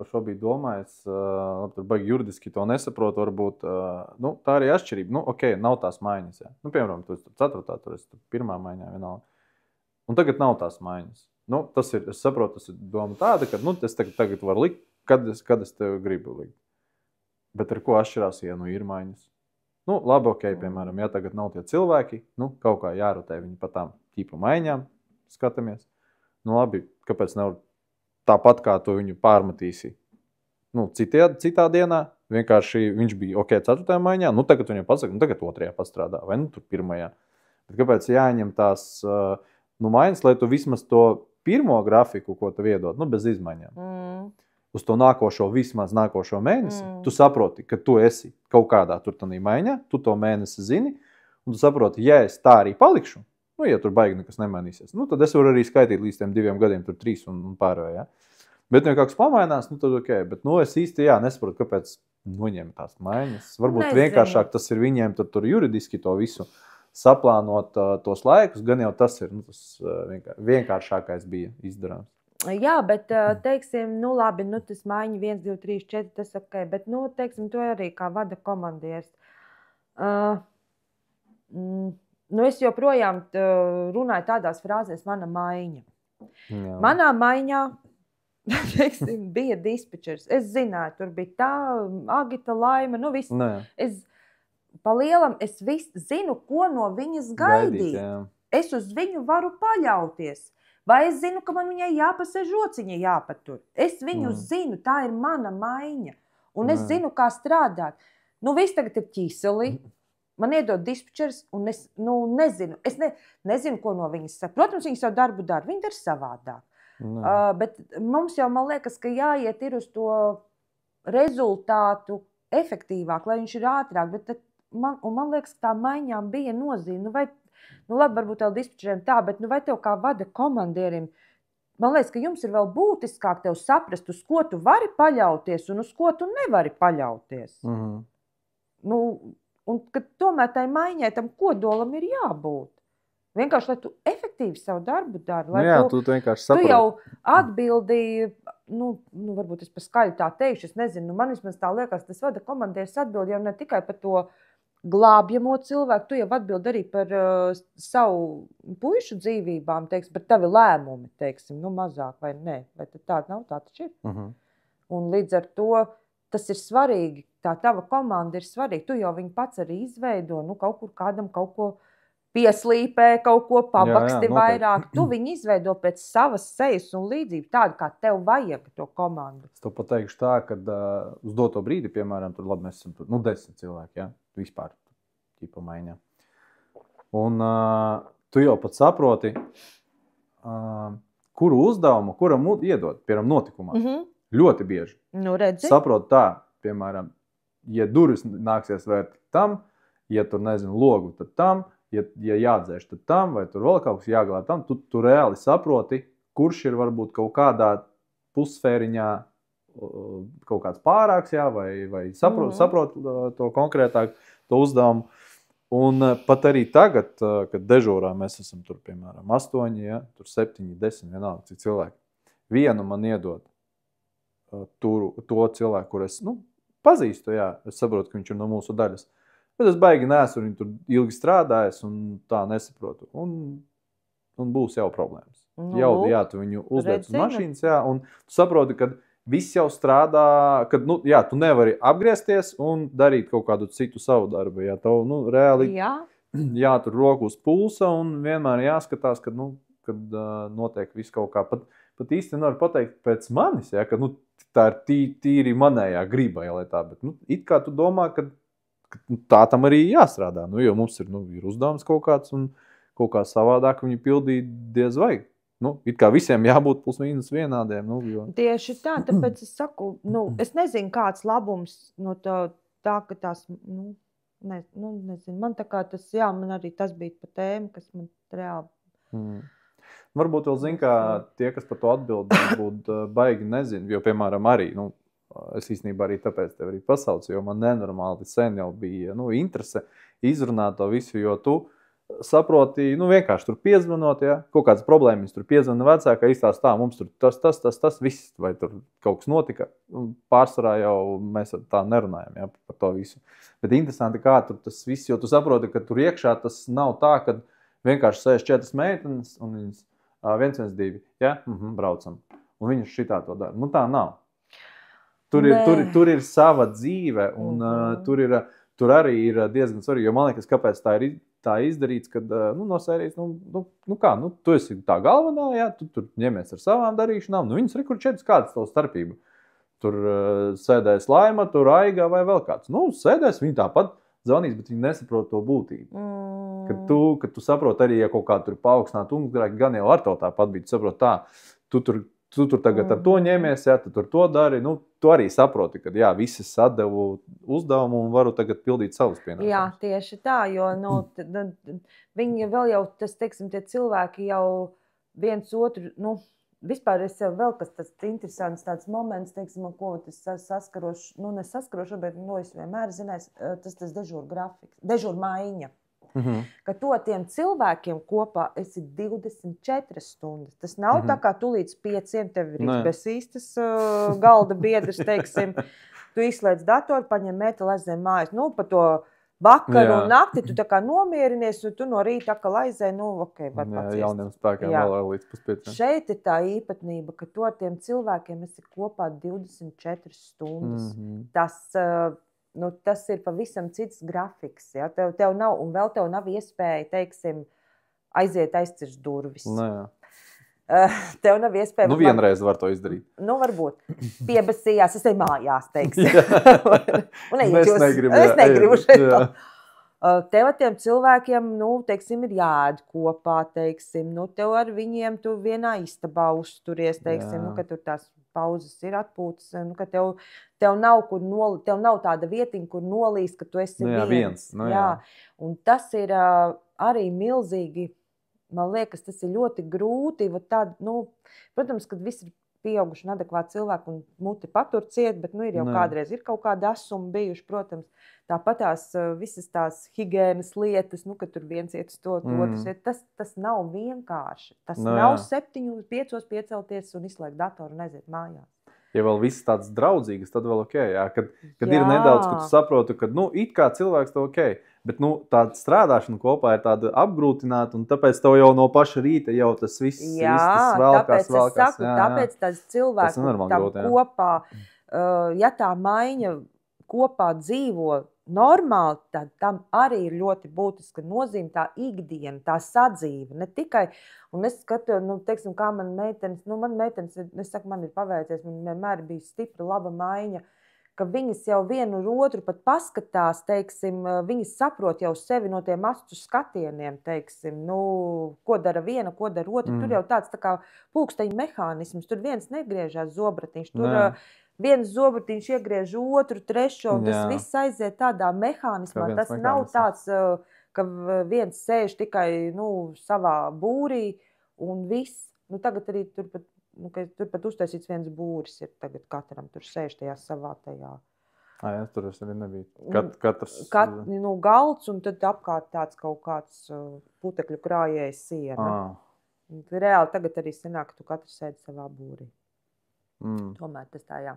šo biju domājis, tur baigi juridiski to nesaprotu, varbūt, tā arī atšķirība. Nav tās maiņas, jā. Piemēram, tu 4. tur esi 1. maiņā vienalga. Un tagad nav tās maiņas. Es saprotu, tas ir doma tāda, ka es tagad varu likt, kad es tev gribu likt. Bet ar ko atšķirās, ja ir maiņas? Labi, piemēram, ja tagad nav tie cilvēki, kaut kā jārotē viņi pa tām ķīpa maiņām, skatāmies. Labi, kāpēc nevar tāpat, kā tu viņu pārmetīsi? Citā dienā, vienkārši viņš bija 4. maiņā, tagad viņam pasaka, tagad 2. pastrādā, vai tur 1. Bet kāpēc jāņem tās maiņas, lai tu vismaz to 1. grafiku, ko tu iedod, bez izmaiņām. Uz to vismaz nākošo mēnesi, tu saproti, ka tu esi kaut kādā tur tādā maiņā, tu to mēnesi zini, un tu saproti, ja es tā arī palikšu, ja tur baigi nekas nemainīsies, tad es varu arī skaitīt līdz tiem 2 gadiem, tur 3 un pārējo, ja? Bet, ja kaut kas pamainās, tad ok, bet, es īsti, nesaprotu, kāpēc noņem tās maiņas. Varbūt vienkāršāk tas ir viņiem tur juridiski to visu saplānot tos laikus, gan jau tas ir tas vienkāršākais bija izdarāms. Jā, bet, teiksim, labi, tas maiņa 1, 2, 3, 4, tas ok, bet, teiksim, to arī kā vada komandieris. Es joprojām runāju tādās frāzēs, mana maiņa. Jā. Manā maiņā, teiksim, bija dispečers. Es zināju, tur bija tā, Agita, Laima, viss. Pa lielam es zinu, ko no viņas gaidīt. Es uz viņu varu paļauties. Vai es zinu, ka man viņai jāpasēž rociņa jāpatur. Es viņu zinu, tā ir mana maiņa. Un es zinu, kā strādāt. Viss tagad ir ķīselī. Man iedod dispečers, un es nezinu. Es nezinu, ko no viņas saka. Protams, viņi savu darbu dara. Viņi dara savādāk. Bet mums jau, man liekas, ka jāiet ir uz to rezultātu efektīvāk, lai viņš ir ātrāk. Bet man liekas, ka tā maiņām bija nozīme. Labi, varbūt tev dispečeriem tā, bet vai tev kā vada komandierim, man liekas, ka jums ir vēl būtiskāk tev saprast, uz ko tu vari paļauties un uz ko tu nevari paļauties. Un ka tomēr tai maiņai, tam kodolam ir jābūt. Vienkārši, lai tu efektīvi savu darbu dari. Tu vienkārši saproti. Tu jau atbildīji, varbūt es pa skaļu tā teikšu, es nezinu, man vismaz tā liekas, tas vada komandieris atbild jau ne tikai par to glābjamo cilvēku, tu jau atbild arī par savu puišu dzīvībām, teiksim, par tavi lēmumi, teiksim, mazāk vai nē, vai tāda nav, tā taču ir. Un līdz ar to tas ir svarīgi, tā tava komanda ir svarīga, tu jau viņu pats arī izveido, kaut kur kādam kaut ko pieslīpē, kaut ko pabaksti vairāk, tu viņu izveido pēc savas sejas un līdzību, tādu, kā tev vajag to komandu. Es tev pateikšu tā, ka uz doto brīdi, piemēram, tur labi, mēs esam tur, 10 cilvēki, ja? Vispār ķipa maiņā. Un tu jau pat saproti, kuru uzdevumu, kuram iedod, piemēram, notikumā. Ļoti bieži. Redzi. Saproti tā, piemēram, ja durvis nāksies vērt tam, ja tur, nezinu, logu, tad tam, ja jādzēš, tad tam, vai tur vēl kaut kas jāglāb tam, tu reāli saproti, kurš ir varbūt kaut kādā pussfēriņā kaut kāds pārāks, jā, vai saprot to konkrētāk, to uzdevumu. Un pat arī tagad, kad dežūrā mēs esam tur, piemēram, 8, ja, tur 7, 10, vienalga, cik cilvēki. Vienu man iedod to cilvēku, kur es, pazīstu, jā, es saprotu, ka viņš ir no mūsu daļas. Bet es baigi neesmu viņu tur ilgi strādājis un tā nesaprotu. Un būs jau problēmas. Jā, tu viņu uzliec uz mašīnas, jā, un tu saproti, ka viss jau strādā, ka, tu nevari apgriezties un darīt kaut kādu citu savu darbu. Jā, tev, reāli jātur roku uz pulsa un vienmēr jāskatās, kad notiek viss kaut kā. Pat īsti nevar pateikt pēc manis, jā, ka, tā ir tīri manējā griba, ja, lai tā, bet, it kā tu domā, ka tā tam arī jāstrādā, jo mums ir uzdevums kaut kāds un kaut kā savādāk viņu pildīt diez vai. It kā visiem jābūt plus mīnus vienādiem. Tieši tā, tāpēc es saku, es nezinu, kāds labums no tā, ka tās, nezinu, man tā kā tas, man arī tas bija pa tēmu, kas man reāli. Varbūt vēl zin, kā tie, kas par to atbild, varbūt baigi nezinu, jo, piemēram, arī, es īstenībā arī tāpēc tev arī pasaucu, jo man nenormāli sen jau bija, interese izrunāt to visu, jo tu saproti, vienkārši tur piezvanot, ja, kaut kādas problēmas, tur piezvana vecākā, izstāst tā, mums tur tas viss, vai tur kaut kas notika, pārsvarā jau mēs tā nerunājam, ja, par to visu. Bet interesanti, kā tur tas viss, jo tu saproti, ka tur iekšā tas nav tā, ka vienkārši sēž 4 meitenes un viņas 1, 2, ja, braucam, un viņas šitā to dara. Tā nav. Tur ir sava dzīve, un tur arī ir diezgan svarīgi, jo man liekas, kāpēc tā izdarīts, kad no sērijas, tu esi tā galvenā, ja, tu tur ņemies ar savām darīšanām, viņas rekur 4 kādas tavu starpību. Tur sēdēs Laima, tur Aiga vai vēl kāds. Sēdēs, viņi tāpat zvanīs, bet viņi nesaprot to būtību. Kad tu saproti arī, ja kaut kā tur paaugstināt ugunsgrēku, gan jau ar to tāpat bija, tu saproti tā, tu tur tagad ar to ņēmies, ja, tu tur to dari, tu arī saproti, ka jā, visi atdevu uzdevumu un varu tagad pildīt savus pienākumus. Jā, tieši tā, jo viņi vēl jau, teiksim, tie cilvēki jau viens otru, vispār es jau vēl, kas tas interesants tāds moments, teiksim, ko es saskarošu, nesaskarošu, bet, es vienmēr zinās, tas dežūra grafiks, dežūra maiņa. Ka to tiem cilvēkiem kopā esi 24 stundas. Tas nav tā kā tu līdz 5 tev ir izbesīstas galda biedrs, teiksim. Tu izslēdz datoru, paņem mēteli, aizēj mājas. Pa to vakaru un nakti tu tā kā nomierinies, un tu no rīta atkal aizēj, ok, var paciest. Jauniem spēkiem vēl līdz puspieciem. Šeit ir tā īpatnība, ka to tiem cilvēkiem esi kopā 24 stundas. Tas ir pavisam cits grafiks. Ja? Tev nav, un vēl tev nav iespēja, teiksim, aiziet aizcirst durvis. Tev nav iespēja... vienreiz var to izdarīt. Varbūt. Piebasījās, es te mājās, teiksim. Es negribu šeit. Tev ar tiem cilvēkiem, teiksim, ir jāēd kopā, teiksim. Tev ar viņiem tu vienā istabā uzturies, teiksim, ka tur tās pauzes ir atpūtas, ka tev nav tāda vietiņa, kur nolīst, ka tu esi viens. Un tas ir arī milzīgi, man liekas, tas ir ļoti grūti. Protams, kad viss ir pieauguši un adekvāti cilvēki un muti patur ciet, bet ir jau kādreiz ir kaut kādi asumi bijuši, protams. Tāpat visas tās higienas lietas, ka tur viens iet uz to, otrs iet, tas nav vienkārši. Tas nav 7, 5 piecelties un izslēgt datoru un aiziet mājās. Ja vēl viss tāds draudzīgas, tad vēl ok, jā. Kad ir nedaudz, kad tu saprotu, ka, it kā cilvēks tev ok, bet, tāda strādāšana kopā ir tāda apgrūtināta, un tāpēc tev jau no paša rīta jau tas viss velkās. Tāpēc tas cilvēks tam kopā, ja tā maiņa kopā dzīvo normāli, tad tam arī ir ļoti būtiska nozīme tā ikdiena, tā sadzīve. Ne tikai, un es skatu, teiksim, kā man meitenes, es saku, man ir paveicies, man vienmēr bija stipra, laba maiņa, ka viņas jau vienu ar otru pat paskatās, teiksim, viņas saprot jau sevi no tiem astu skatieniem, teiksim, ko dara viena, ko dara otra. Tur jau tāds tā kā pulksteņu mehānisms, tur viens negriežās zobratiņš, tur viens zobratiņš iegriež otru, trešo, un tas viss aiziet tādā mehānismā. Tas nav tāds, ka viens sēž tikai savā būrī un viss. Tagad arī turpat uztaisīts viens būris ir tagad katram, tur sēž tajā savā tajā. Tur es arī nebiju. Katrs... galds un tad apkārt tāds kaut kāds putekļu krājējs siena. Reāli tagad arī sanāk, ka tu katrs sēdi savā būrī. Tomēr tas tā, jā.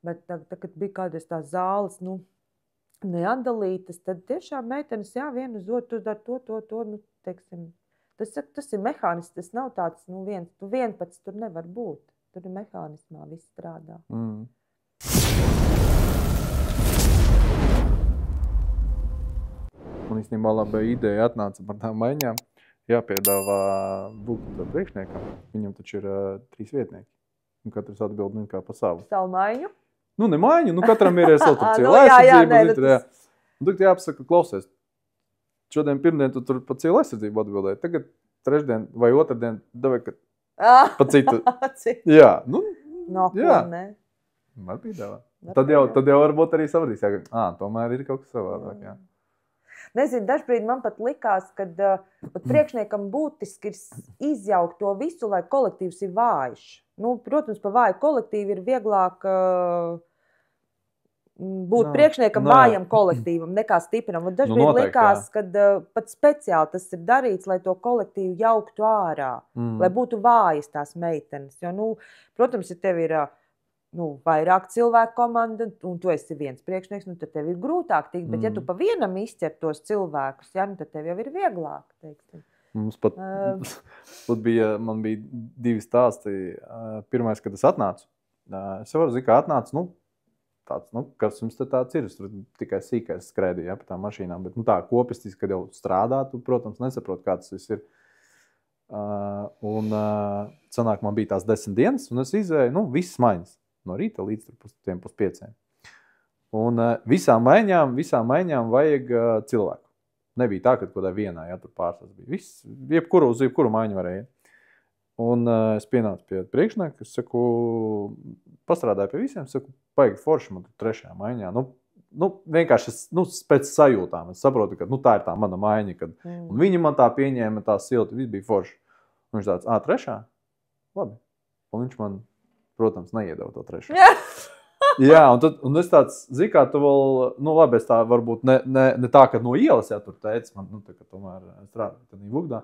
Bet kad bija kādas tās zāles, neatdalītas, tad tiešām meitenes, viena uz otru, tu dar to, teiksim. Tas ir mehānisms, tas nav tāds, tu vienpats tur nevar būt. Tur ir mehānismā, viss strādā. Man īstenībā laba ideja atnāca par tām maiņām. Jāpiedāvā būt priekšniekam. Viņam taču ir 3 vietnieki. Un katrs atbild kā pa savu. Savu maiņu? Nu, ne maiņu, katram ir savu tur cielu aizsardzību. Un tagad jāpasaka, klausies, šodien pirmdien tu tur pa cielu aizsardzību atbildēji. Tagad trešdien vai otrdien davai, ka pa citu. Jā, jā. Var piedāvāt. Tad jau varbūt arī savādīs, ka tomēr ir kaut kas savādāk, jā. Nezinu, dažbrīd man pat likās, kad pat priekšniekam būtiski ir izjaukt to visu, lai kolektīvs ir vājš. Protams, pa vāju kolektīvu ir vieglāk būt priekšniekam vājam kolektīvam nekā stipram. Dažbrīd likās, kad pat speciāli tas ir darīts, lai to kolektīvu jauktu ārā, lai būtu vājas tās meitenes. Jo, protams, ja tev ir vairāk cilvēku komanda, un tu esi viens priekšnieks, tad tev ir grūtāk tikt. Bet, ja tu pa vienam izķer tos cilvēkus, tad tev jau ir vieglāk. Teiksim. Mums pat man bija 2 stāsti. Pirmais, kad es atnācu, es jau varu zināt, kā atnācu, kas jums te tāds ir. Es tur tikai sīkais skrēdīju, pa tām mašīnām. Bet tā kopistiski, kad jau strādā, tu, protams, nesaprot, kā tas viss ir. Un sanāk, man bija tās 10 dienas, un es izēju, visas maiņas. No rīta līdz 4:30. Un visām maiņām vajag cilvēku. Nebija tā, ka kodai vienā, tur pārstāvs bija. Uz jebkuru maiņu varēja. Un es pienācu pie priekšnieka, es saku, pastrādāju pie visiem, saku, paigi forši man tur 3. maiņā. Vienkārši pēc sajūtām. Es saprotu, ka tā ir tā mana maiņa. Un viņi man tā pieņēma, tā silti, viss bija forši. Un viņš tāds, 3? Labi. Un viņš man, protams, neiedeva to 3. Jā, un es tāds, zini, kā tu vēl, labi, es tā varbūt ne tā, ka no ielas, tur teica, man, tā, ka tomēr strādāju tādā vugdā,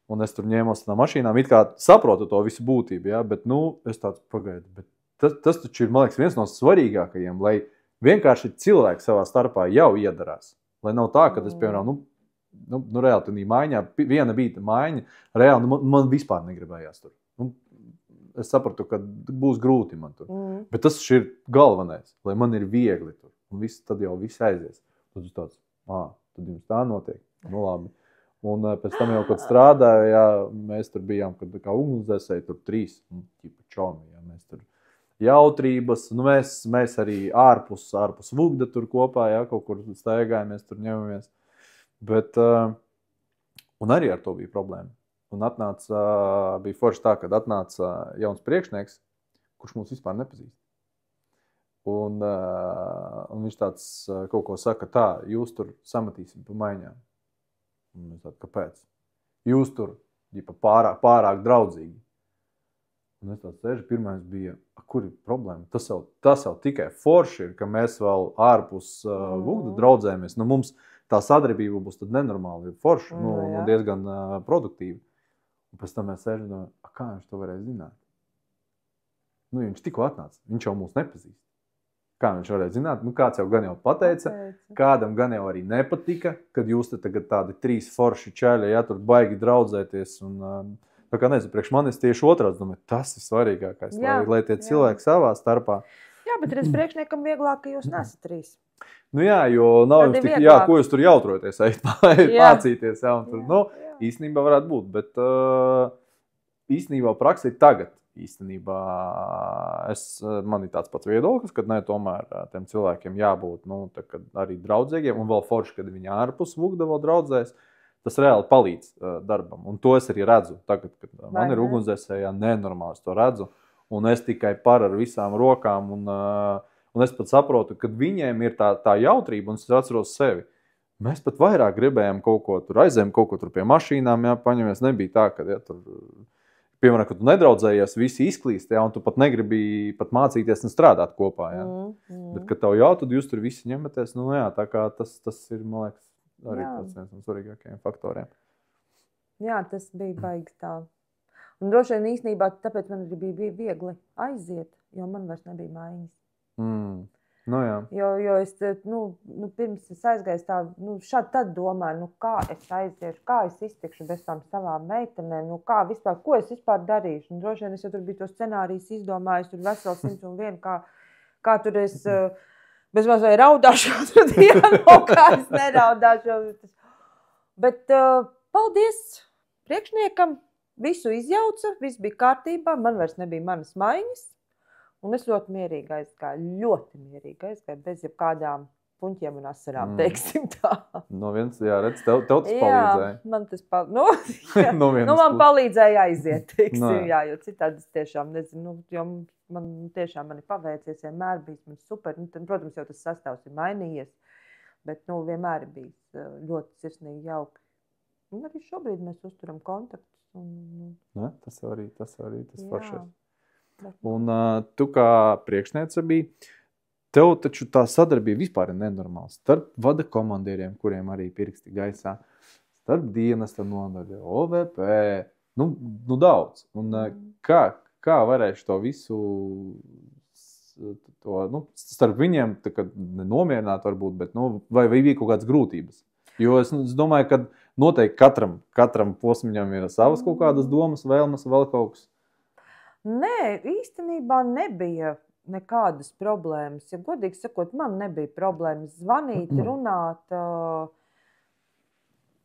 un es tur ņēmos no mašīnām, it kā saprotu to visu būtību, bet, es tāds pagaidu, bet tas taču ir, man liekas, viens no svarīgākajiem, lai vienkārši cilvēki savā starpā jau iedarās, lai nav tā, ka es, piemēram, reāli tādā maiņā, viena bija maiņa, reāli, man vispār negribējās tur. Es sapratu, ka būs grūti man tur. Bet tas ir galvenais, lai man ir viegli tur. Un tad jau viss aizies. Tad es tāds, tad jums tā notiek. Labi. Un pēc tam jau, kad strādāju, mēs tur bijām, kad kā ugunsdzēsēji, tur 3, čomi, mēs tur jautrības, mēs arī ārpus vugda tur kopā, kaut kur staigājamies, tur ņemamies. Bet, un arī ar to bija problēma. Un bija forši tā, kad atnāca jauns priekšnieks, kurš mūs vispār nepazīst. Un viņš tāds kaut ko saka, tā, jūs tur samatīsim pa maiņām. Un mēs tādi, kāpēc? Jūs tur pārāk draudzīgi. Un es tāds sēžu, pirmais bija, kur ir problēma? Tas jau tikai forši ir, ka mēs vēl ārpus vugda draudzējamies. Mums tā sadarbība būs tad nenormāli forši, diezgan produktīva. Un pēc tam mēs sēžam, kā viņš to varēja zināt? Viņš tikko atnāca, viņš jau mūs nepazīst. Kā viņš varēja zināt? Kāds jau gan jau pateica, kādam gan jau arī nepatika, kad jūs te tagad tādi 3 forši čaļi, tur baigi draudzēties. Un, tā kā nezinu, priekš manis tieši otrāds, domāju, tas ir svarīgākais, lai tie cilvēki savā starpā. Jā, bet redz, priekšniekam vieglāk, ka jūs nesat 3. Jo nav jums tik, ko jūs tur jautroties, mācīties, un tur, īstenībā varētu būt, bet īstenībā praksē tagad, man ir tāds pats viedoklis, kad tomēr tiem cilvēkiem jābūt, arī draudzīgiem, un vēl forši, kad viņi ārpus vugda vēl draudzēs, tas reāli palīdz darbam, un to es arī redzu tagad, kad man ir ugunsdzēsējā nenormāli, es to redzu, un es tikai par ar visām rokām, un es pat saprotu, kad viņiem ir tā jautrība, un es atceros sevi. Mēs pat vairāk gribējām kaut ko tur aizējām, kaut ko tur pie mašīnām, paņemies. Nebija tā, ka, tur, piemēram, kad tu nedraudzējies, visi izklīst, un tu pat negribi pat mācīties un strādāt kopā. Bet, kad tev jau, tad jūs tur visi ņematies, tā kā tas ir, man liekas, arī viens no svarīgākajiem faktoriem. Jā, tas bija baigi tā. Un droši vien īstenībā, tāpēc man arī bija viegli aiziet, jo man vairs nebija maiņas. Jo es, pirms es aizgāju tā, šādi tad domāju, kā es aiziešu, kā es iztikšu bez tām savām meitenēm, kā vispār, ko es vispār darīšu. Un droši vien es jau tur biju to scenārijas izdomājis, tur veseli 101, kā tur es bez maz vai raudāšu otru dienu, kā es neraudāšu. Bet paldies priekšniekam, visu izjauca, viss bija kārtībā, man vairs nebija manas maiņas. Un es ļoti mierīgi aizgāju, bez jebkādām puņķiem un asarām, teiksim tā. No viens, jā, redz, tev tas palīdzēja. Jā, man tas palīdzēja. Man palīdzēja aiziet, teiksim, jā, jo citādi es tiešām nezinu, jo man tiešām mani paveicies, vienmēr bijis man super. Nu, tad, protams, jau tas sastāvs ir mainījies, bet, nu, vienmēr ir bijis ļoti sirsnīgi jauki. Un arī šobrīd mēs uzturam kontaktus. Ne, tas foršais. Un tu kā priekšniece biji, tev taču tā sadarbība vispār ir nenormāla. Starp vada komandieriem, kuriem arī pirksti gaisā, starp dienesta nodaļu, OVP, nu daudz. Un kā varēšu to visu, starp viņiem nomierināt varbūt, bet, vai bija kaut kādas grūtības? Jo es domāju, ka noteikti katram posmiņam ir savas kaut kādas domas, vēlmes, vēl kaut kas. Nē, īstenībā nebija nekādas problēmas. Ja godīgi sakot, man nebija problēmas zvanīt, runāt,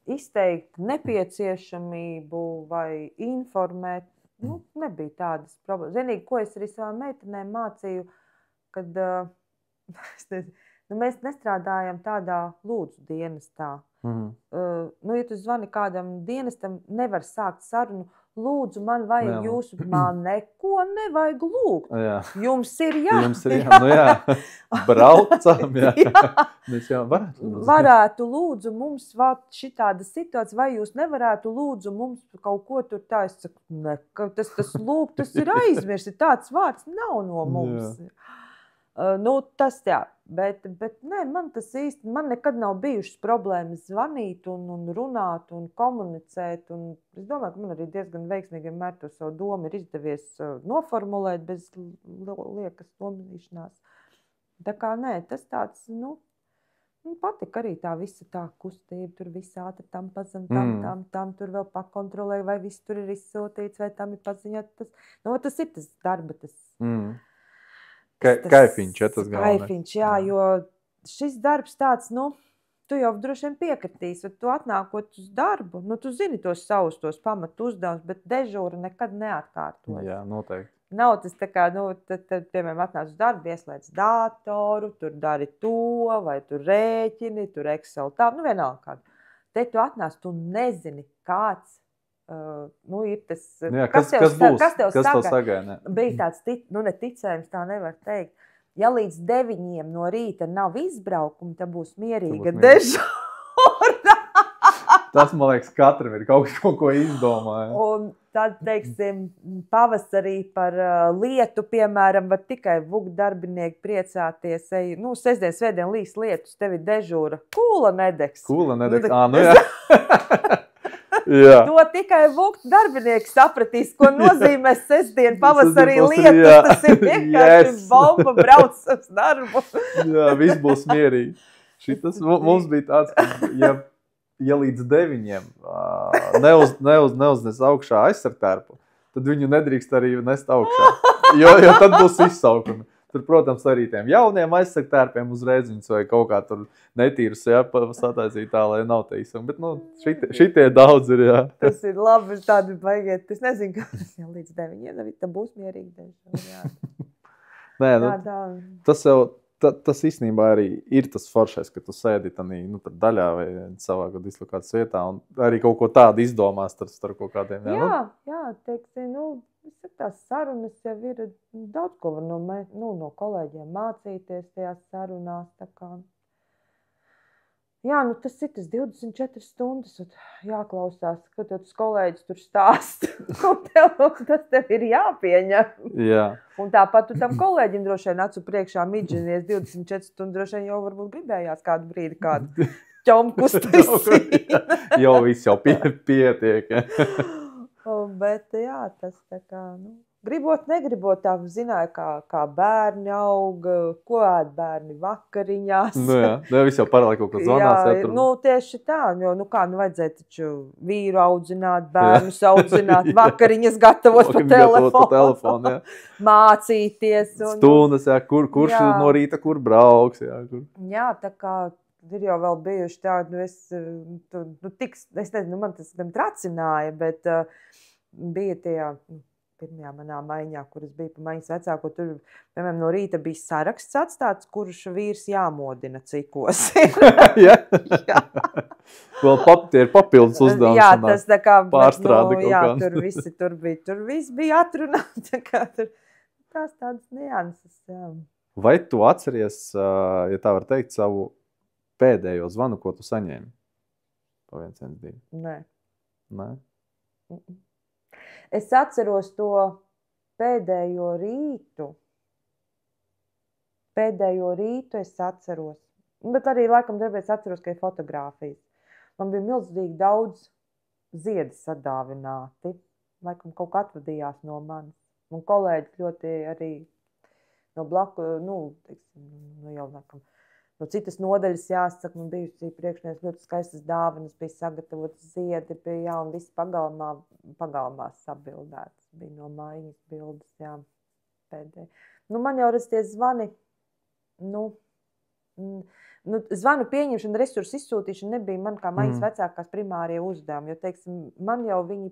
izteikt nepieciešamību vai informēt. Nu, nebija tādas problēmas. Vienīgi, ko es arī savām meitenēm mācīju, kad mēs nestrādājam tādā lūdzu dienestā. Ja tu zvani kādam dienestam, nevar sākt sarunu. Lūdzu, man vajag jūsu, man neko nevajag lūgt. Jā. Jums ir jā. Braucam, jā. Mēs jau varētu lūdzu mums šitāda situācija, vai jūs nevarētu lūdzu mums kaut ko tur tā. Es saku, ne, tas lūgt, tas ir aizmirsti, tāds vārds nav no mums. Tas jā. Bet nē, man nekad nav bijušas problēmas zvanīt un runāt un komunicēt. Un es domāju, ka man arī diezgan veiksmīgi vienmēr to savu domu ir izdevies noformulēt bez liekas nominīšanās. Tā kā nē, tas tāds, patika arī tā visa tā kustība, tur viss ātri tam pazem, tam tur vēl pakontrolē, vai viss tur ir izsūtīts, vai tam ir paziņot. Tas ir tas darba, tas... Kaifiņš, ja tas galvenais. Kaifiņš, jā, jo šis darbs tāds, tu jau droši vien piekritīsi, tu atnākot uz darbu, tu zini tos pamatu uzdevumus, bet dežūra nekad neatkārtos. Jā, noteikti. Nav tas tā kā, tad, piemēram, atnāc uz darbu, ieslēdz datoru, tur dari to, vai tur rēķini, tur Excel, tā, vienalga kādu. Te tu atnāc, tu nezini, kāds ir tas, jā, kas tev sagaida? Bija tāds, neticējums, tā nevar teikt. Ja līdz 9 no rīta nav izbraukumi, tad būs mierīga dežūra. Tas, man liekas, katram ir kaut ko izdomāja. Un tad, teiksim, pavasarī par lietu, piemēram, var tikai vugt darbinieki priecāties. Sestdien, svētdien līs lietus, tev ir dežūra. Kūla nedegs. Jā. Jā. To tikai vugt darbinieki sapratīs, ko nozīmē sestdien pavasarī lietus. Tas ir vienkārši bomba brauc uz darbu. Jā, viss būs mierīgi. Šitas mums bija tāds, ka ja līdz 9 neuznes augšā aizsargtērpu, tad viņu nedrīkst arī nest augšā, jo tad būs izsaukumi. Tur, protams, arī tiem jauniem aizsargtērpiem uzreiz viņus vai kaut kā tur netīrus, sataisīt tā, lai nav te izsaukumu. Bet, šitie daudz ir, jā. Tas ir labi, tādi baigiet. Es nezinu, ka jau līdz 9, tad būs mierīgi. Nē, tas īstenībā arī ir tas foršais, ka tu sēdi daļā vai savā dislokācijas vietā un arī kaut ko tādu izdomās starp kaut kādiem. Jā, teiksim, tās sarunas jau ir daudz ko var no kolēģiem mācīties tajās sarunās. Tā kā. Jā, tas ir tas 24 stundas jāklausās, ka tas kolēģis tur stāst. Tas tev ir jāpieņem. Jā. Un tāpat tu tam kolēģim droši vien acu priekšā midžinies 24 stundas, droši vien jau varbūt gribējās kādu brīdi kādu ķomku uztaisīt. Jau viss jau pietiek. Bet jā, tas tā kā, gribot, negribot, tā zināja, kā bērni aug, ko ēd bērni vakariņās. Jā, viss jau paralēli kaut ko zonās. Jā, tieši tā, jo, vajadzēja taču vīru audzināt, bērnus audzināt, vakariņas gatavot pa telefonu, mācīties. Stundas, jā, kurš no rīta, kur brauks, jā. Jā, tā kā ir jau vēl bijuši tādi, es nezinu, man tas gan tracināja, bet bija tajā pirmajā manā maiņā, kur es biju pa maiņas vecāko, tur, piemēram, no rīta bija saraksts atstāts, kurš vīrs jāmodina cikos. Ja? Jā. Vēl tie ir papildus uzdevums. Jā, tas tā kā pārstrāde kaut jā, kāda. tur viss bija atrunāts. Tā kā tur tās tādas nianses, jā. Vai tu atceries, ja tā var teikt, savu pēdējo zvanu, ko tu saņēmi? Pa 112. Nē. Nē? Es atceros to pēdējo rītu. Pēdējo rītu es atceros. Bet arī laikam darbēc atceros, ka ir fotogrāfijas. Man bija milzīgi daudz ziedi sadāvināti. Laikam kaut kā atvadījās no manis. Un kolēģis ļoti arī no blaku, jau laikam, no citas nodaļas jāsaka, man bijusi priekšnieks ļoti skaistas dāvanas, bija sagatavotas ziedi, bija, un viss pagalmā sabildēts. Bija no maiņas bildes, jā, pēdēji. Man jau tie zvani, zvanu pieņemšana, resursu izsūtīšana nebija man kā maiņas vecākās primārie uzdevumi, jo, teiksim, man jau viņi,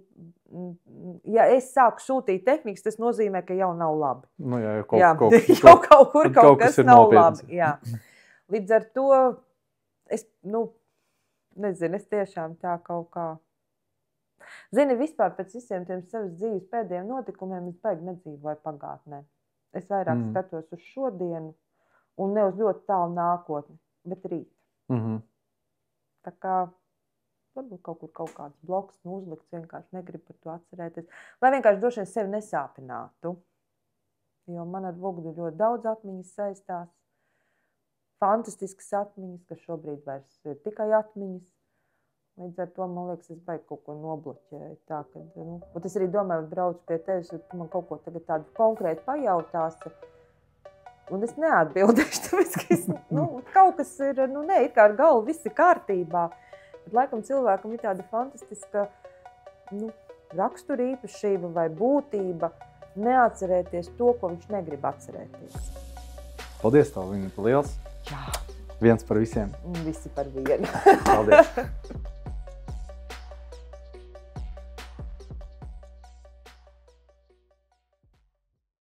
ja es sāku sūtīt tehnikas, tas nozīmē, ka jau nav labi. Jā, kaut kur kaut kas nav labi, jā. Līdz ar to, es nezinu, es tiešām tā kaut kā... Zini, vispār pēc visiem tiem savas dzīves pēdējiem notikumiem es baigi nedzīvoju pagātnē. Es vairāk skatos uz šodienu un ne uz ļoti tālu nākotni, bet rīt. Tā kā varbūt kaut kāds bloks uzlikts, vienkārši negribu par to atcerēties. Lai vienkārši droši vien sevi nesāpinātu, jo man ar Vugdu ļoti daudz atmiņas saistās. Fantastiskas atmiņas, kas šobrīd vairs ir tikai atmiņas. Līdz ar to, man liekas, es baigi kaut ko nobloķēju. Tā, kad, es arī domāju, braucu pie tevis, tu man kaut ko tagad tādu konkrēti pajautāsi. Un es neatbildēšu, tāpēc, ka es, kaut kas ir, it kā ar galvu viss ir kārtībā. Bet laikam cilvēkam ir tāda fantastiska rakstura īpašība vai būtība neatcerēties to, ko viņš negrib atcerēties. Paldies tev, Viņa, liels! Jā. Viens par visiem. Visi par vienu. Paldies.